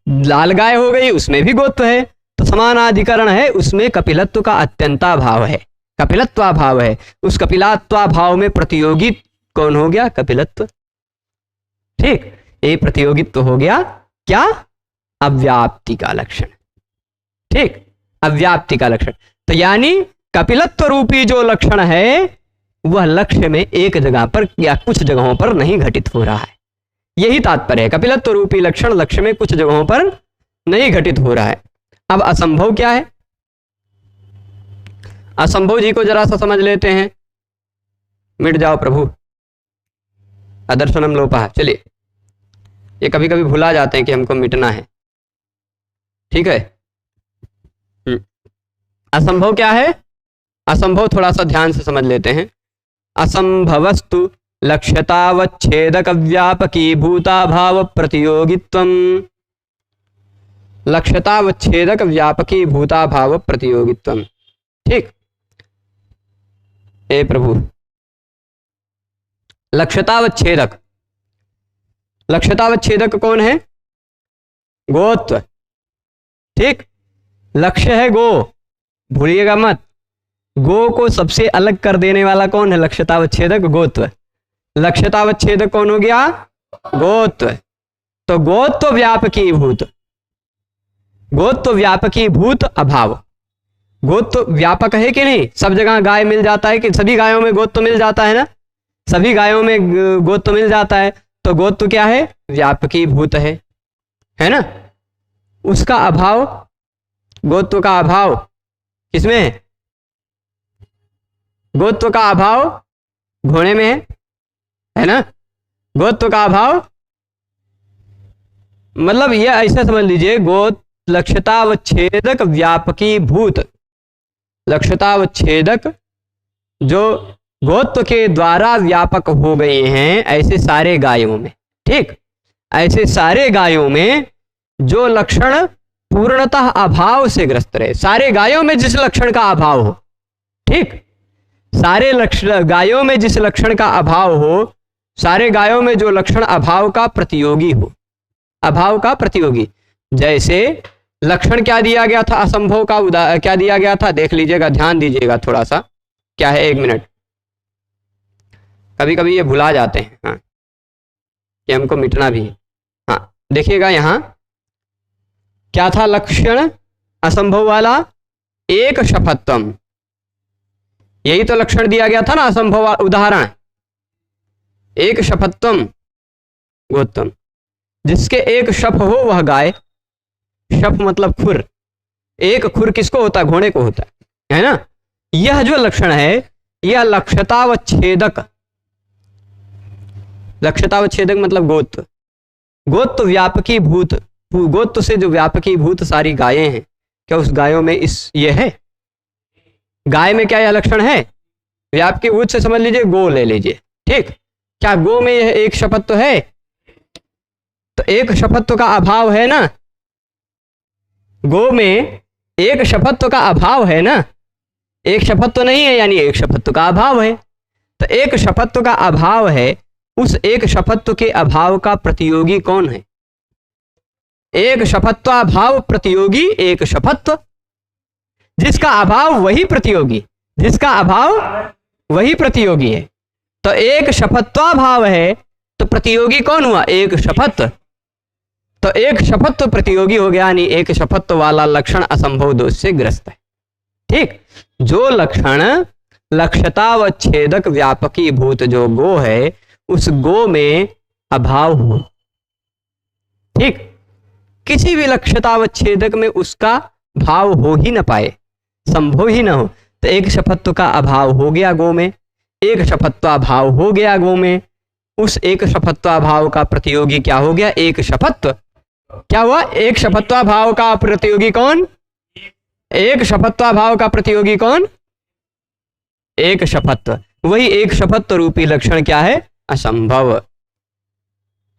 लाल गाय हो गई, उसमें भी गोत्व है। तो समानाधिकरण है, उसमें कपिलत्व का अत्यंताभाव है, कपिलत्वाभाव है। उस कपिलत्वाभाव में प्रतियोगी कौन हो गया? कपिलत्व। ठीक, ये प्रतियोगित्व हो गया क्या? अव्याप्ति का लक्षण। ठीक, अव्याप्ति का लक्षण। तो यानी कपिलत्व रूपी जो लक्षण है वह लक्ष्य में एक जगह पर या कुछ जगहों पर नहीं घटित हो रहा है, यही तात्पर्य है। कपिलत्व रूपी लक्षण लक्ष्य में कुछ जगहों पर नहीं घटित हो रहा है। अब असंभव क्या है? असंभव जी को जरा सा समझ लेते हैं। मिट जाओ प्रभु, अदर्शनम लोपा। चलिए, ये कभी कभी भुला जाते हैं कि हमको मिटना है। ठीक है, असंभव क्या है? असंभव थोड़ा सा ध्यान से समझ लेते हैं। असंभवस्तु लक्ष्यतावच्छेदक व्यापकी भूताभाव प्रतियोगित्वम, लक्ष्यतावच्छेदक व्यापकी भूताभाव प्रतियोगित्वम। ठीक, ए प्रभु, लक्ष्यतावच्छेदक, लक्ष्यतावच्छेदक कौन है? गोत्व। ठीक, लक्ष्य है गो, भूलिएगा मत। गो को सबसे अलग कर देने वाला कौन है? लक्ष्यतावच्छेदक गोत्व। लक्ष्यतावच्छेदक कौन हो गया? गोत्व। तो गोत्व व्यापकी भूत, गोत्व व्यापकी भूत अभाव। गोत्व व्यापक है कि नहीं? सब जगह गाय मिल जाता है कि सभी गायों में गोत्व मिल जाता है ना? सभी गायों में गोत्व मिल जाता है। तो गोत्व क्या है? व्यापकी भूत है ना? उसका अभाव, गोत्व का अभाव किसमें है? गोत्व का अभाव घोड़े में है ना? गोत्व का अभाव मतलब यह ऐसा समझ लीजिए, गोत लक्ष्यतावच्छेदक व्यापकी भूत, लक्ष्यतावच्छेदक जो गोत्व के द्वारा व्यापक हो गए हैं ऐसे सारे गायों में, ठीक, ऐसे सारे गायों में जो लक्षण पूर्णतः अभाव से ग्रस्त रहे, सारे गायों में जिस लक्षण का अभाव हो, ठीक, सारे गायों में जिस लक्षण का अभाव हो, सारे गायों में जो लक्षण अभाव का प्रतियोगी हो, अभाव का प्रतियोगी। जैसे लक्षण क्या दिया गया था असंभव का, क्या दिया गया था देख लीजिएगा, ध्यान दीजिएगा थोड़ा सा, क्या है, एक मिनट, कभी कभी ये भुला जाते हैं, हाँ, कि हमको मिटना भी है। हाँ देखिएगा यहाँ क्या था लक्षण असंभव वाला, एक शपथम, यही तो लक्षण दिया गया था ना असंभव, उदाहरण एक शपथम गोत्तम, जिसके एक शप हो वह गाय, शप मतलब खुर, एक खुर किसको होता है, घोड़े को होता है ना। यह जो लक्षण है यह लक्ष्यतावच्छेदक, लक्ष्यतावच्छेदक मतलब गोत्व, गोत्व व्यापकी भूत, गोत्व से जो व्यापकी भूत सारी गायें हैं, क्या उस गायों में इस ये है, गाय में क्या यह लक्षण है, व्यापकी भूत से समझ लीजिए गो ले लीजिए, ठीक, क्या गो में यह एक शपथ तो है, तो एक शपथ का अभाव है ना, गो में एक शपथ का अभाव है ना, एक शपथ तो नहीं है यानी एक शपथ का अभाव है, तो एक शपथ का अभाव है, उस एक शपथ के अभाव का प्रतियोगी कौन है, एक शपथाभाव प्रतियोगी, एक शपथ, जिसका अभाव वही प्रतियोगी, जिसका अभाव वही प्रतियोगी है, तो एक शपथाभाव है तो प्रतियोगी कौन हुआ, एक शपथ, तो एक शपथ प्रतियोगी हो गया, यानी एक शपथ वाला लक्षण असंभव दोष से ग्रस्त है, ठीक। जो लक्षण लक्ष्यतावच्छेदक व्यापकी भूत जो गो है, उस गो में अभाव हो, ठीक, किसी भी लक्ष्यतावच्छेदक में उसका भाव हो ही ना पाए, संभव ही ना हो, तो एक शपथ का अभाव हो गया गो में, एक शपथाभाव हो गया गो में, उस एक शपथाभाव का प्रतियोगी क्या हो गया, एक शपथ, क्या हुआ, एक शपथाभाव का प्रतियोगी कौन, एक शपथाभाव का प्रतियोगी कौन, एक शपथ, वही एक शपथ रूपी लक्षण क्या है, असंभव,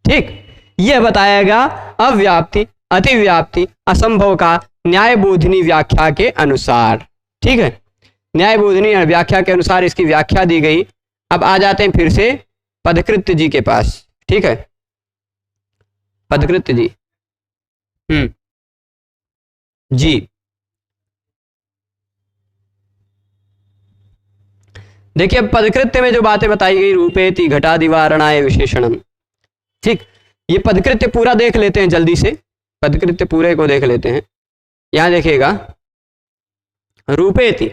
ठीक। यह बताएगा अव्याप्ति अतिव्याप्ति असंभव का न्याय बोधिनी व्याख्या के अनुसार, ठीक है, न्याय बोधिनी व्याख्या के अनुसार इसकी व्याख्या दी गई। अब आ जाते हैं फिर से पदकृत्य जी के पास, ठीक है, पदकृत्य जी, जी देखिए पदकृत्य में जो बातें बताई गई, रूपेति घटादिवारणाय विशेषणम, ठीक, ये पदकृत्य पूरा देख लेते हैं जल्दी से, पदकृत्य पूरे को देख लेते हैं। यहां देखिएगा रूपेति,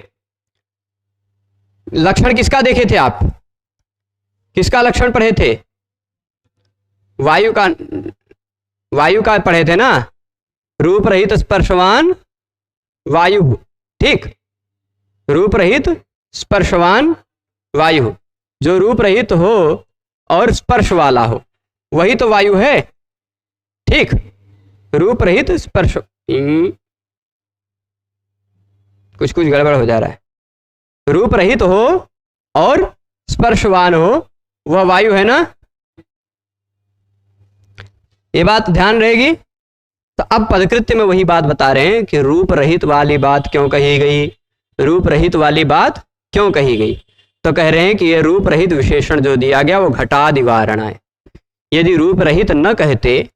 लक्षण किसका देखे थे आप, किसका लक्षण पढ़े थे, वायु का, वायु का पढ़े थे ना, रूप रहित स्पर्शवान वायु, ठीक, रूप रहित स्पर्शवान वायु, जो रूप रहित हो और स्पर्श वाला हो वही तो वायु है, ठीक, रूप रहित स्पर्श, कुछ कुछ गड़बड़ हो जा रहा है, रूप रहित हो और स्पर्शवान हो वह वायु है ना, ये बात ध्यान रहेगी। तो अब पदकृत्य में वही बात बता रहे हैं कि रूप रहित वाली बात क्यों कही गई, रूप रहित वाली बात क्यों कही गई, तो कह रहे हैं कि यह रूप रहित विशेषण जो दिया गया वो घटादिवारण है। यदि रूप रहित न कहते,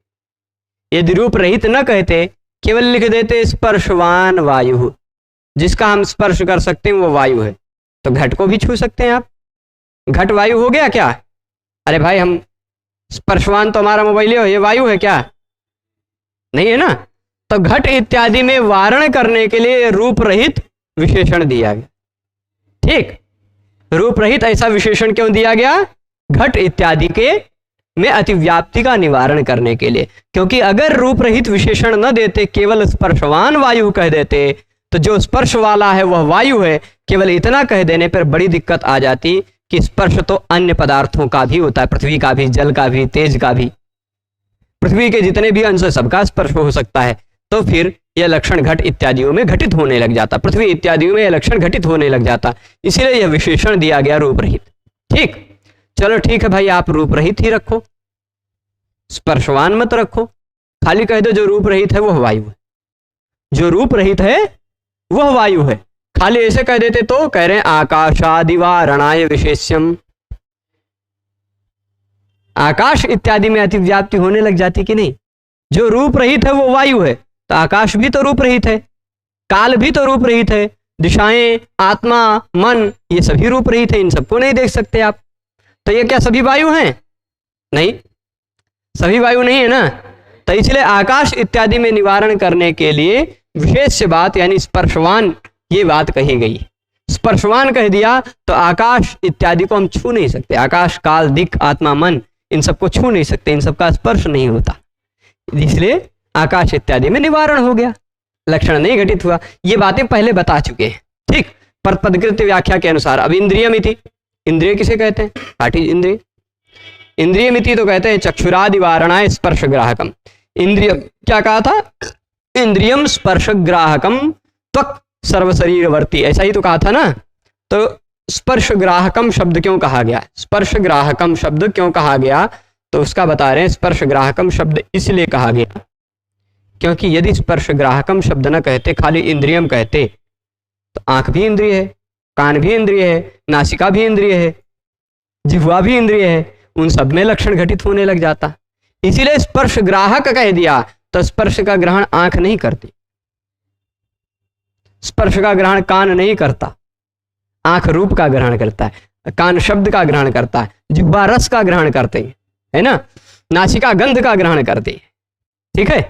यदि रूप रहित न कहते, केवल लिख देते स्पर्शवान वायु, जिसका हम स्पर्श कर सकते हैं वो वायु है, तो घट को भी छू सकते हैं आप, घट वायु हो गया क्या, अरे भाई हम स्पर्शवान तो हमारा मोबाइल है, ये वायु है क्या, नहीं है ना। तो घट इत्यादि में वारण करने के लिए रूप रहित विशेषण दिया गया, ठीक, रूप रहित ऐसा विशेषण क्यों दिया गया, घट इत्यादि के में अतिव्याप्ति का निवारण करने के लिए, क्योंकि अगर रूप रहित विशेषण न देते, केवल स्पर्शवान वायु कह देते, तो जो स्पर्श वाला है वह वायु है, केवल इतना कह देने पर बड़ी दिक्कत आ जाती कि स्पर्श तो अन्य पदार्थों का भी होता है, पृथ्वी का भी, जल का भी, तेज का भी, पृथ्वी के जितने भी अंश सबका स्पर्श हो सकता है। तो फिर यह लक्षण घट इत्यादियों में घटित होने लग जाता, पृथ्वी इत्यादियों में यह लक्षण घटित होने लग जाता, इसीलिए यह विशेषण दिया गया रूप रहित। ठीक, चलो ठीक है भाई, आप रूप रहित ही रखो, स्पर्शवान मत रखो, खाली कह दो जो रूप रहित है वह वायु है, जो रूप रहित है वह वायु है। खाली ऐसे कह देते तो कह रहे हैं आकाशादिवारणाय विशेष्यम, आकाश इत्यादि में अतिव्याप्ति होने लग जाती कि नहीं। जो रूप रहित है वो वायु है, तो आकाश भी तो रूप रहित है, काल भी तो रूप रहित है, दिशाएं, आत्मा, मन, ये सभी रूप रहित है, इन सबको नहीं देख सकते आप। तो ये क्या सभी वायु हैं? नहीं, सभी वायु नहीं है ना। तो इसलिए आकाश इत्यादि में निवारण करने के लिए विशेष बात यानी स्पर्शवान ये बात कही गई। स्पर्शवान कह दिया तो आकाश इत्यादि को हम छू नहीं सकते, आकाश, काल, दिक्, आत्मा, मन, इन सबको छू नहीं सकते, इन सबका स्पर्श नहीं होता, इसलिए आकाश इत्यादि में निवारण हो गया, लक्षण नहीं घटित हुआ। ये बातें पहले बता चुके हैं। ठीक, पर पदकृत्य व्याख्या के अनुसार अब इंद्रियमिति, इंद्रिय किसे कहते हैं? पाठी इंद्रिय। इंद्रियमिति तो कहते हैं चक्षुरादिवारणाय स्पर्श ग्राहकम। इंद्रिय क्या कहा था? इंद्रियम स्पर्श ग्राहकम त्वक सर्वशरीरवर्ती, ऐसा ही तो कहा था ना। तो स्पर्श ग्राहकम शब्द क्यों कहा गया? स्पर्श ग्राहकम शब्द क्यों कहा गया? तो उसका बता रहे हैं, स्पर्श ग्राहकम शब्द इसलिए कहा गया क्योंकि यदि स्पर्श ग्राहकम शब्द न कहते, खाली इंद्रियम कहते, तो आंख भी इंद्रिय है, कान भी इंद्रिय है, नासिका भी इंद्रिय है, जिह्वा भी इंद्रिय है, उन सब में लक्षण घटित होने लग जाता। इसीलिए स्पर्श ग्राहक कह दिया। तो स्पर्श का ग्रहण आंख नहीं करती, स्पर्श का ग्रहण कान नहीं करता, आंख रूप का ग्रहण करता है, कान शब्द का ग्रहण करता है, जिह्वा रस का ग्रहण करते है ना, नासिका गंध का ग्रहण करती है। ठीक है,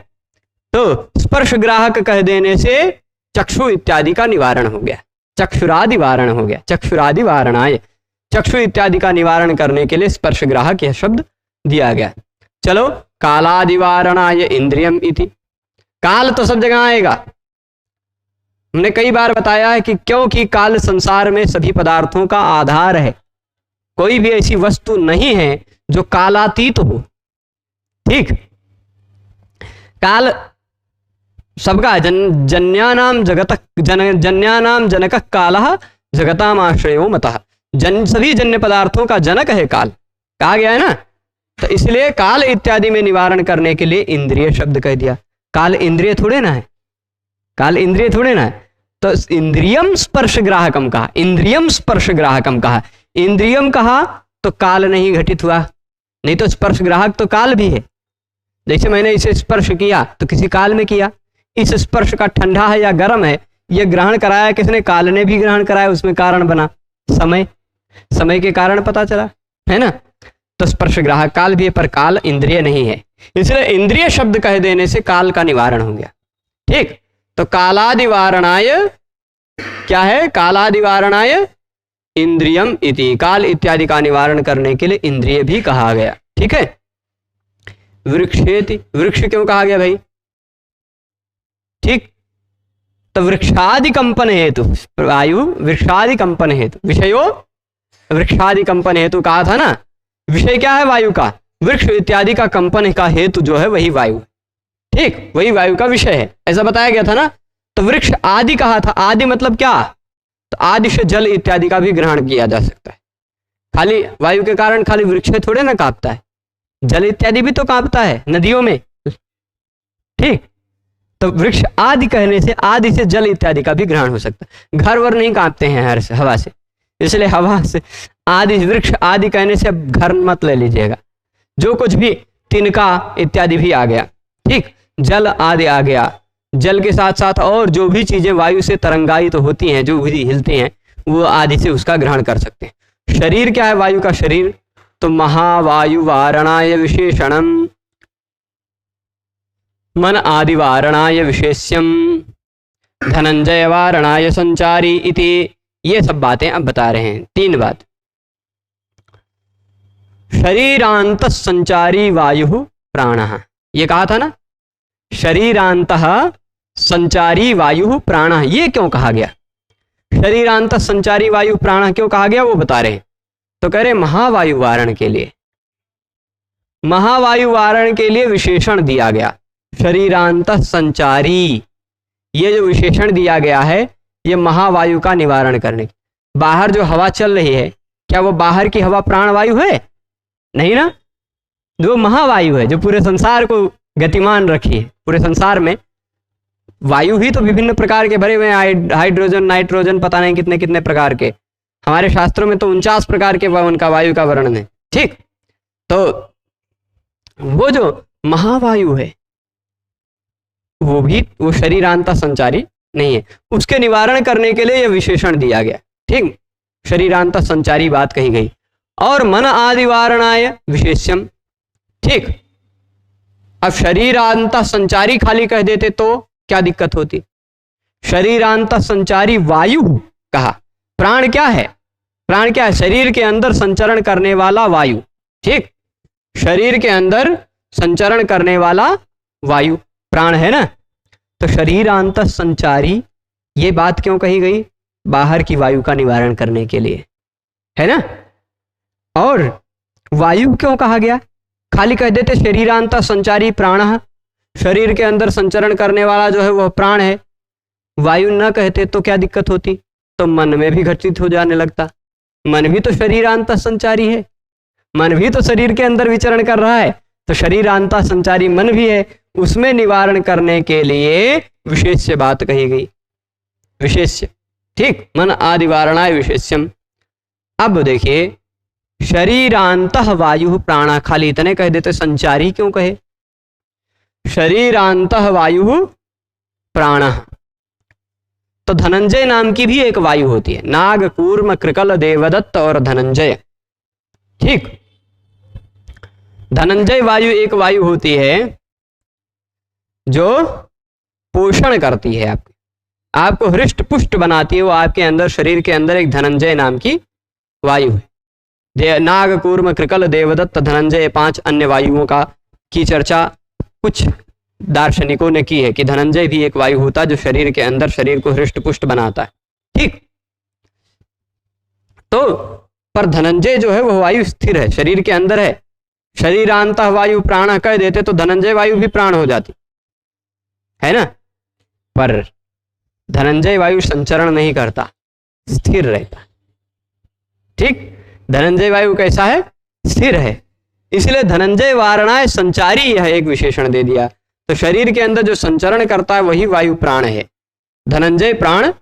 तो स्पर्श ग्राहक कह देने से चक्षु इत्यादि का निवारण हो गया, चक्षुरादि वारण हो गया, चक्षुरादि वारणाय, चक्षु इत्यादि का निवारण करने के लिए स्पर्श ग्राहक यह शब्द दिया गया। चलो, कालादिवारणाय इंद्रियम इति, काल तो सब जगह आएगा। हमने कई बार बताया है कि क्योंकि काल संसार में सभी पदार्थों का आधार है, कोई भी ऐसी वस्तु नहीं है जो कालातीत हो। ठीक, काल सबका जन्यानाम जगत जन्यानाम जनक कालः जगताम आश्रयो मतः, सभी जन्य पदार्थों का जनक है काल, कहा गया है ना। तो इसलिए काल इत्यादि में निवारण करने के लिए इंद्रिय शब्द कह दिया। काल इंद्रिय थोड़े ना है, काल इंद्रिय थोड़े ना है। तो इंद्रियम स्पर्श ग्राहकम कहा, इंद्रियम स्पर्श ग्राहकम कहा, इंद्रियम कहा तो काल नहीं घटित हुआ, नहीं तो स्पर्श ग्राहक तो काल भी है। जैसे मैंने इसे स्पर्श किया तो किसी काल में किया, इस स्पर्श का ठंडा है या गर्म है यह ग्रहण कराया किसने? काल ने भी ग्रहण कराया, उसमें कारण बना समय, समय के कारण पता चला है ना। तो स्पर्श ग्राहक काल भी है, पर काल इंद्रिय नहीं है, इसलिए इंद्रिय शब्द कह देने से काल का निवारण हो गया। ठीक, तो कालादिवारणाय क्या है? कालादिवारणाय इंद्रियम इति, काल इत्यादि का निवारण करने के लिए इंद्रिय भी कहा गया। ठीक है, वृक्षेति, वृक्ष क्यों कहा गया भाई? ठीक, तो वृक्षादि कंपन हेतु, वायु वृक्षादि कंपन हेतु, विषयो वृक्षादि कंपन हेतु कहा था ना। विषय क्या है? वायु का, वृक्ष इत्यादि का कंपन का हेतु जो है वही वायु। ठीक, वही वायु का विषय है, ऐसा बताया गया था ना। तो वृक्ष आदि कहा था, आदि मतलब क्या? तो आदि से जल इत्यादि का भी ग्रहण किया जा सकता है। खाली वायु के कारण खाली वृक्ष थोड़े ना कांपता है, जल इत्यादि भी तो कांपता है नदियों में। ठीक, तो वृक्ष आदि कहने से आदि से जल इत्यादि का भी ग्रहण हो सकता है। घर वर नहीं कांपते हैं हवा से, इसलिए हवा से आदि, वृक्ष आदि कहने से अब घर मत ले लीजिएगा, जो कुछ भी तिनका इत्यादि भी आ गया। ठीक, जल आदि आ गया, जल के साथ साथ और जो भी चीजें वायु से तरंगायित तो होती हैं, जो भी हिलती हैं, वो आदि से उसका ग्रहण कर सकते हैं। शरीर क्या है? वायु का शरीर, तो महावायु वारणाय विशेषणम, मन आदि वारणाय विशेष्यम, धनंजय वारणाय संचारी इति, ये सब बातें अब बता रहे हैं। तीन बात, शरीरांत संचारी वायु प्राणः, ये कहा था ना, शरीरांत संचारी वायु प्राणः, ये क्यों कहा गया? शरीरांत संचारी वायु प्राणः क्यों कहा गया वो बता रहे हैं। तो कह रहे महावायु वारण के लिए, महावायु वारण के लिए विशेषण दिया गया शरीरांत संचारी। ये जो विशेषण दिया गया है ये महावायु का निवारण करने। बाहर जो हवा चल रही है, क्या वो बाहर की हवा प्राणवायु है? नहीं ना, जो महावायु है जो पूरे संसार को गतिमान रखी है। पूरे संसार में वायु ही तो विभिन्न प्रकार के भरे हुए हैं, हाइड्रोजन, नाइट्रोजन, पता नहीं कितने कितने प्रकार के। हमारे शास्त्रों में तो 49 प्रकार के उनका वायु का वर्णन है। ठीक, तो वो जो महावायु है वो शरीरांता संचारी नहीं है, उसके निवारण करने के लिए यह विशेषण दिया गया। ठीक, शरीरांता संचारी बात कही गई। और मन आदि वारणाय विशेष्यम। ठीक, अब शरीरांता संचारी खाली कह देते तो क्या दिक्कत होती? शरीरांता संचारी वायु कहा। प्राण क्या है? प्राण क्या है? शरीर के अंदर संचरण करने वाला वायु। ठीक, शरीर के अंदर संचरण करने वाला वायु प्राण है ना। तो शरीरांत संचारी ये बात क्यों कही गई? बाहर की वायु का निवारण करने के लिए, है ना। और वायु क्यों कहा गया? खाली कह देते शरीरांत संचारी प्राण, शरीर के अंदर संचरण करने वाला जो है वह प्राण है। वायु न कहते तो क्या दिक्कत होती? तो मन में भी घटित हो जाने लगता। मन भी तो शरीरांत संचारी है, मन भी तो शरीर के अंदर विचरण कर रहा है। तो शरीरांता संचारी मन भी है, उसमें निवारण करने के लिए विशेष्य बात कही गई। विशेष्य, ठीक, मन आदि वारणाय विशेष्यम। अब देखिए शरीरांत वायु प्राण, खाली इतने कह देते, संचारी क्यों कहे? शरीरांत वायु प्राण। तो धनंजय नाम की भी एक वायु होती है, नाग, कूर्म, कृकल, देवदत्त और धनंजय। ठीक, धनंजय वायु एक वायु होती है जो पोषण करती है, आपको हृष्ट पुष्ट बनाती है। वो आपके अंदर, शरीर के अंदर एक धनंजय नाम की वायु है। नाग, कूर्म, कृकल, देवदत्त, धनंजय, 5 अन्य वायुओं की चर्चा कुछ दार्शनिकों ने की है कि धनंजय भी एक वायु होता है जो शरीर के अंदर शरीर को हृष्ट पुष्ट बनाता है। ठीक, तो पर धनंजय जो है वह वायु स्थिर है, शरीर के अंदर है। शरीरांत वायु प्राण कह देते तो धनंजय वायु भी प्राण हो जाती है ना। पर धनंजय वायु संचरण नहीं करता, स्थिर रहता। ठीक, धनंजय वायु कैसा है? स्थिर है। इसलिए धनंजय वारणाय संचारी यह एक विशेषण दे दिया। तो शरीर के अंदर जो संचरण करता है वही वायु प्राण है, धनंजय प्राण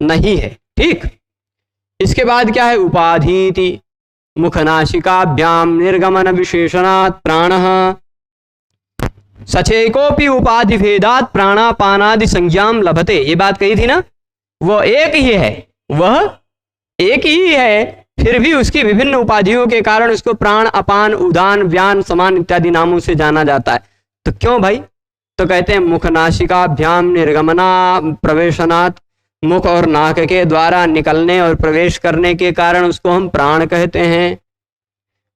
नहीं है। ठीक, इसके बाद क्या है? उपाधीति मुखनाशिकाभ्याम निर्गमन विशेषणात् प्राणः सचेकोपि उपाधि भेदात् प्राणापानादि संज्ञाम लभते। ये बात कही थी ना, वह एक ही है, वह एक ही है, फिर भी उसकी विभिन्न उपाधियों के कारण उसको प्राण, अपान, उदान, व्यान, समान इत्यादि नामों से जाना जाता है। तो क्यों भाई? तो कहते हैं मुखनाशिकाभ्याम निर्गमना प्रवेशनात्, मुख और नाक के द्वारा निकलने और प्रवेश करने के कारण उसको हम प्राण कहते हैं।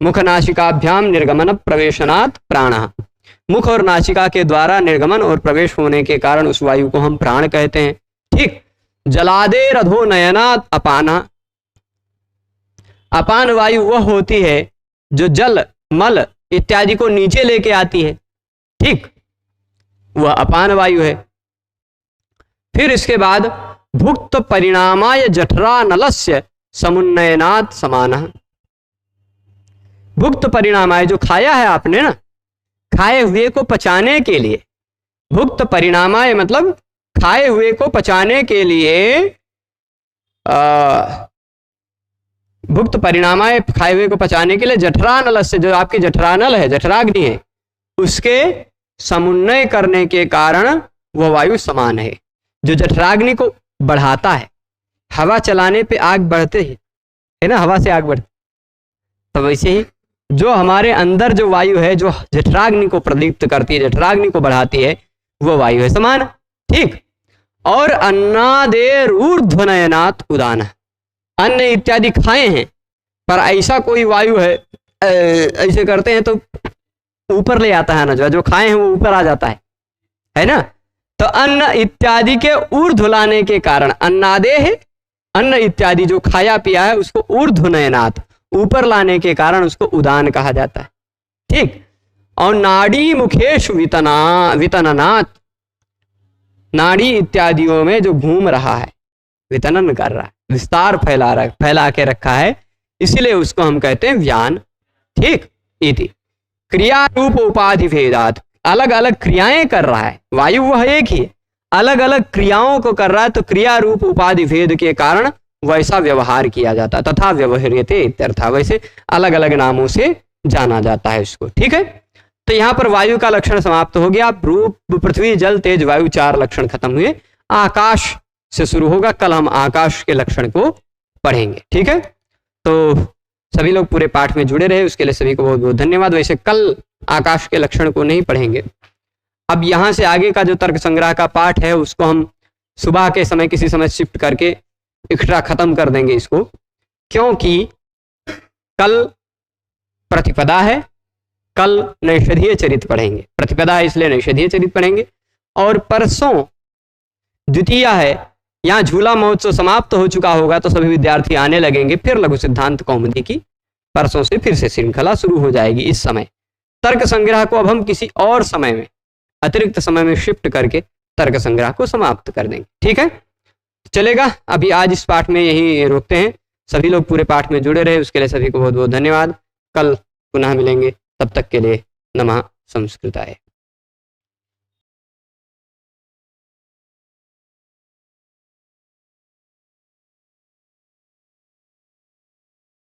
मुखनाशिकाभ्याम निर्गमन प्रवेशनात् प्राणः, मुख और नासिका के द्वारा निर्गमन और प्रवेश होने के कारण उस वायु को हम प्राण कहते हैं। ठीक, जलादेर अधो नयनात् अपाना, अपान वायु वह होती है जो जल, मल इत्यादि को नीचे लेके आती है। ठीक, वह अपान वायु है। फिर इसके बाद भुक्त परिणामाय जठरा नलस्य समुन्नयनात् समानः, भुक्त परिणामाय जो खाया है आपने ना, खाए हुए को पचाने के लिए, भुक्त परिणामाय मतलब खाए हुए को पचाने के लिए, भुक्त परिणामाय खाए हुए को पचाने के लिए जठरानल से, जो आपकी जठरानल है, जठराग्नि है, उसके समुन्नय करने के कारण वह वायु समान है। जो जठराग्नि को बढ़ाता है, हवा चलाने पे आग बढ़ते है ना, हवा से आग बढ़ती, तो वैसे ही जो हमारे अंदर जो वायु है जो जठराग्नि को प्रदीप्त करती है, जठराग्नि को बढ़ाती है, वो वायु है समान। ठीक, और अन्नादेर ऊर्ध्वनयनात् उदान, अन्न इत्यादि खाए हैं पर ऐसा कोई वायु है, ऐसे करते हैं तो ऊपर ले आता है ना, जो खाए हैं वो ऊपर आ जाता है ना। तो अन्न इत्यादि के ऊर्ध्व लाने के कारण, अन्नादे है अन्न इत्यादि जो खाया पिया है उसको ऊर्ध्वनयनात्, ऊपर लाने के कारण उसको उदान कहा जाता है। ठीक। और नाड़ी मुखेश वितननात्, नाड़ी इत्यादियों में जो घूम रहा है, वितनन कर रहा है, विस्तार फैला के रखा है, इसीलिए उसको हम कहते हैं व्यान। ठीक। इति क्रिया रूप उपाधि भेदात, अलग अलग क्रियाएं कर रहा है, वायु वह एक ही है, अलग अलग क्रियाओं को कर रहा है, तो क्रिया रूप उपाधि भेद के कारण वैसा व्यवहार किया जाता है। तथा व्यवहार्यते इत्यर्थ, वैसे अलग अलग नामों से जाना जाता है इसको। ठीक है। तो यहाँ पर वायु का लक्षण समाप्त हो गया। रूप, पृथ्वी, जल, तेज, वायु, 4 लक्षण खत्म हुए। आकाश से शुरू होगा। कल हम आकाश के लक्षण को पढ़ेंगे। ठीक है। तो सभी लोग पूरे पाठ में जुड़े रहे, उसके लिए सभी को बहुत बहुत धन्यवाद। वैसे कल आकाश के लक्षण को नहीं पढ़ेंगे। अब यहाँ से आगे का जो तर्क संग्रह का पाठ है उसको हम सुबह के समय किसी समय शिफ्ट करके इकट्ठा खत्म कर देंगे इसको, क्योंकि कल प्रतिपदा है, कल नैषधीय चरित पढ़ेंगे। प्रतिपदा है इसलिए नैषधीय चरित पढ़ेंगे। और परसों द्वितीया है, यहाँ झूला महोत्सव समाप्त हो चुका होगा तो सभी विद्यार्थी आने लगेंगे, फिर लघु सिद्धांत कौमुदी की परसों से फिर से श्रृंखला शुरू हो जाएगी। इस समय तर्क संग्रह को अब हम किसी और समय में, अतिरिक्त समय में शिफ्ट करके तर्क संग्रह को समाप्त कर देंगे। ठीक है, चलेगा। अभी आज इस पाठ में यही रोकते हैं। सभी लोग पूरे पाठ में जुड़े रहे, उसके लिए सभी को बहुत बहुत धन्यवाद। कल पुनः मिलेंगे, तब तक के लिए नमः संस्कृताय।